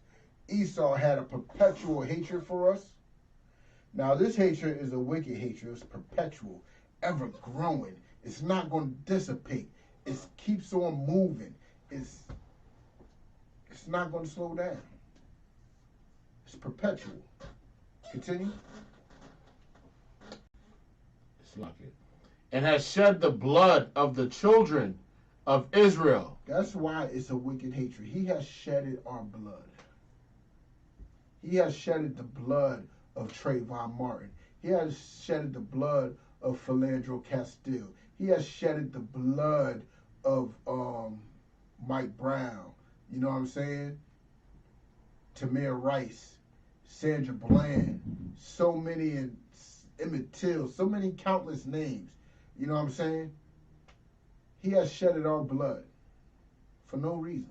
Esau had a perpetual hatred for us. Now, this hatred is a wicked hatred. It's perpetual, ever growing. It's not going to dissipate. It keeps on moving. It's not going to slow down. It's perpetual. Continue. It's like it. And has shed the blood of the children of Israel. That's why it's a wicked hatred. He has shedded our blood. He has shedded the blood of Trayvon Martin. He has shedded the blood of Philandro Castile. He has shedded the blood of Mike Brown. You know what I'm saying? Tamir Rice, Sandra Bland, so many, and Emmett Till, so many countless names. You know what I'm saying? He has shedded our blood for no reason.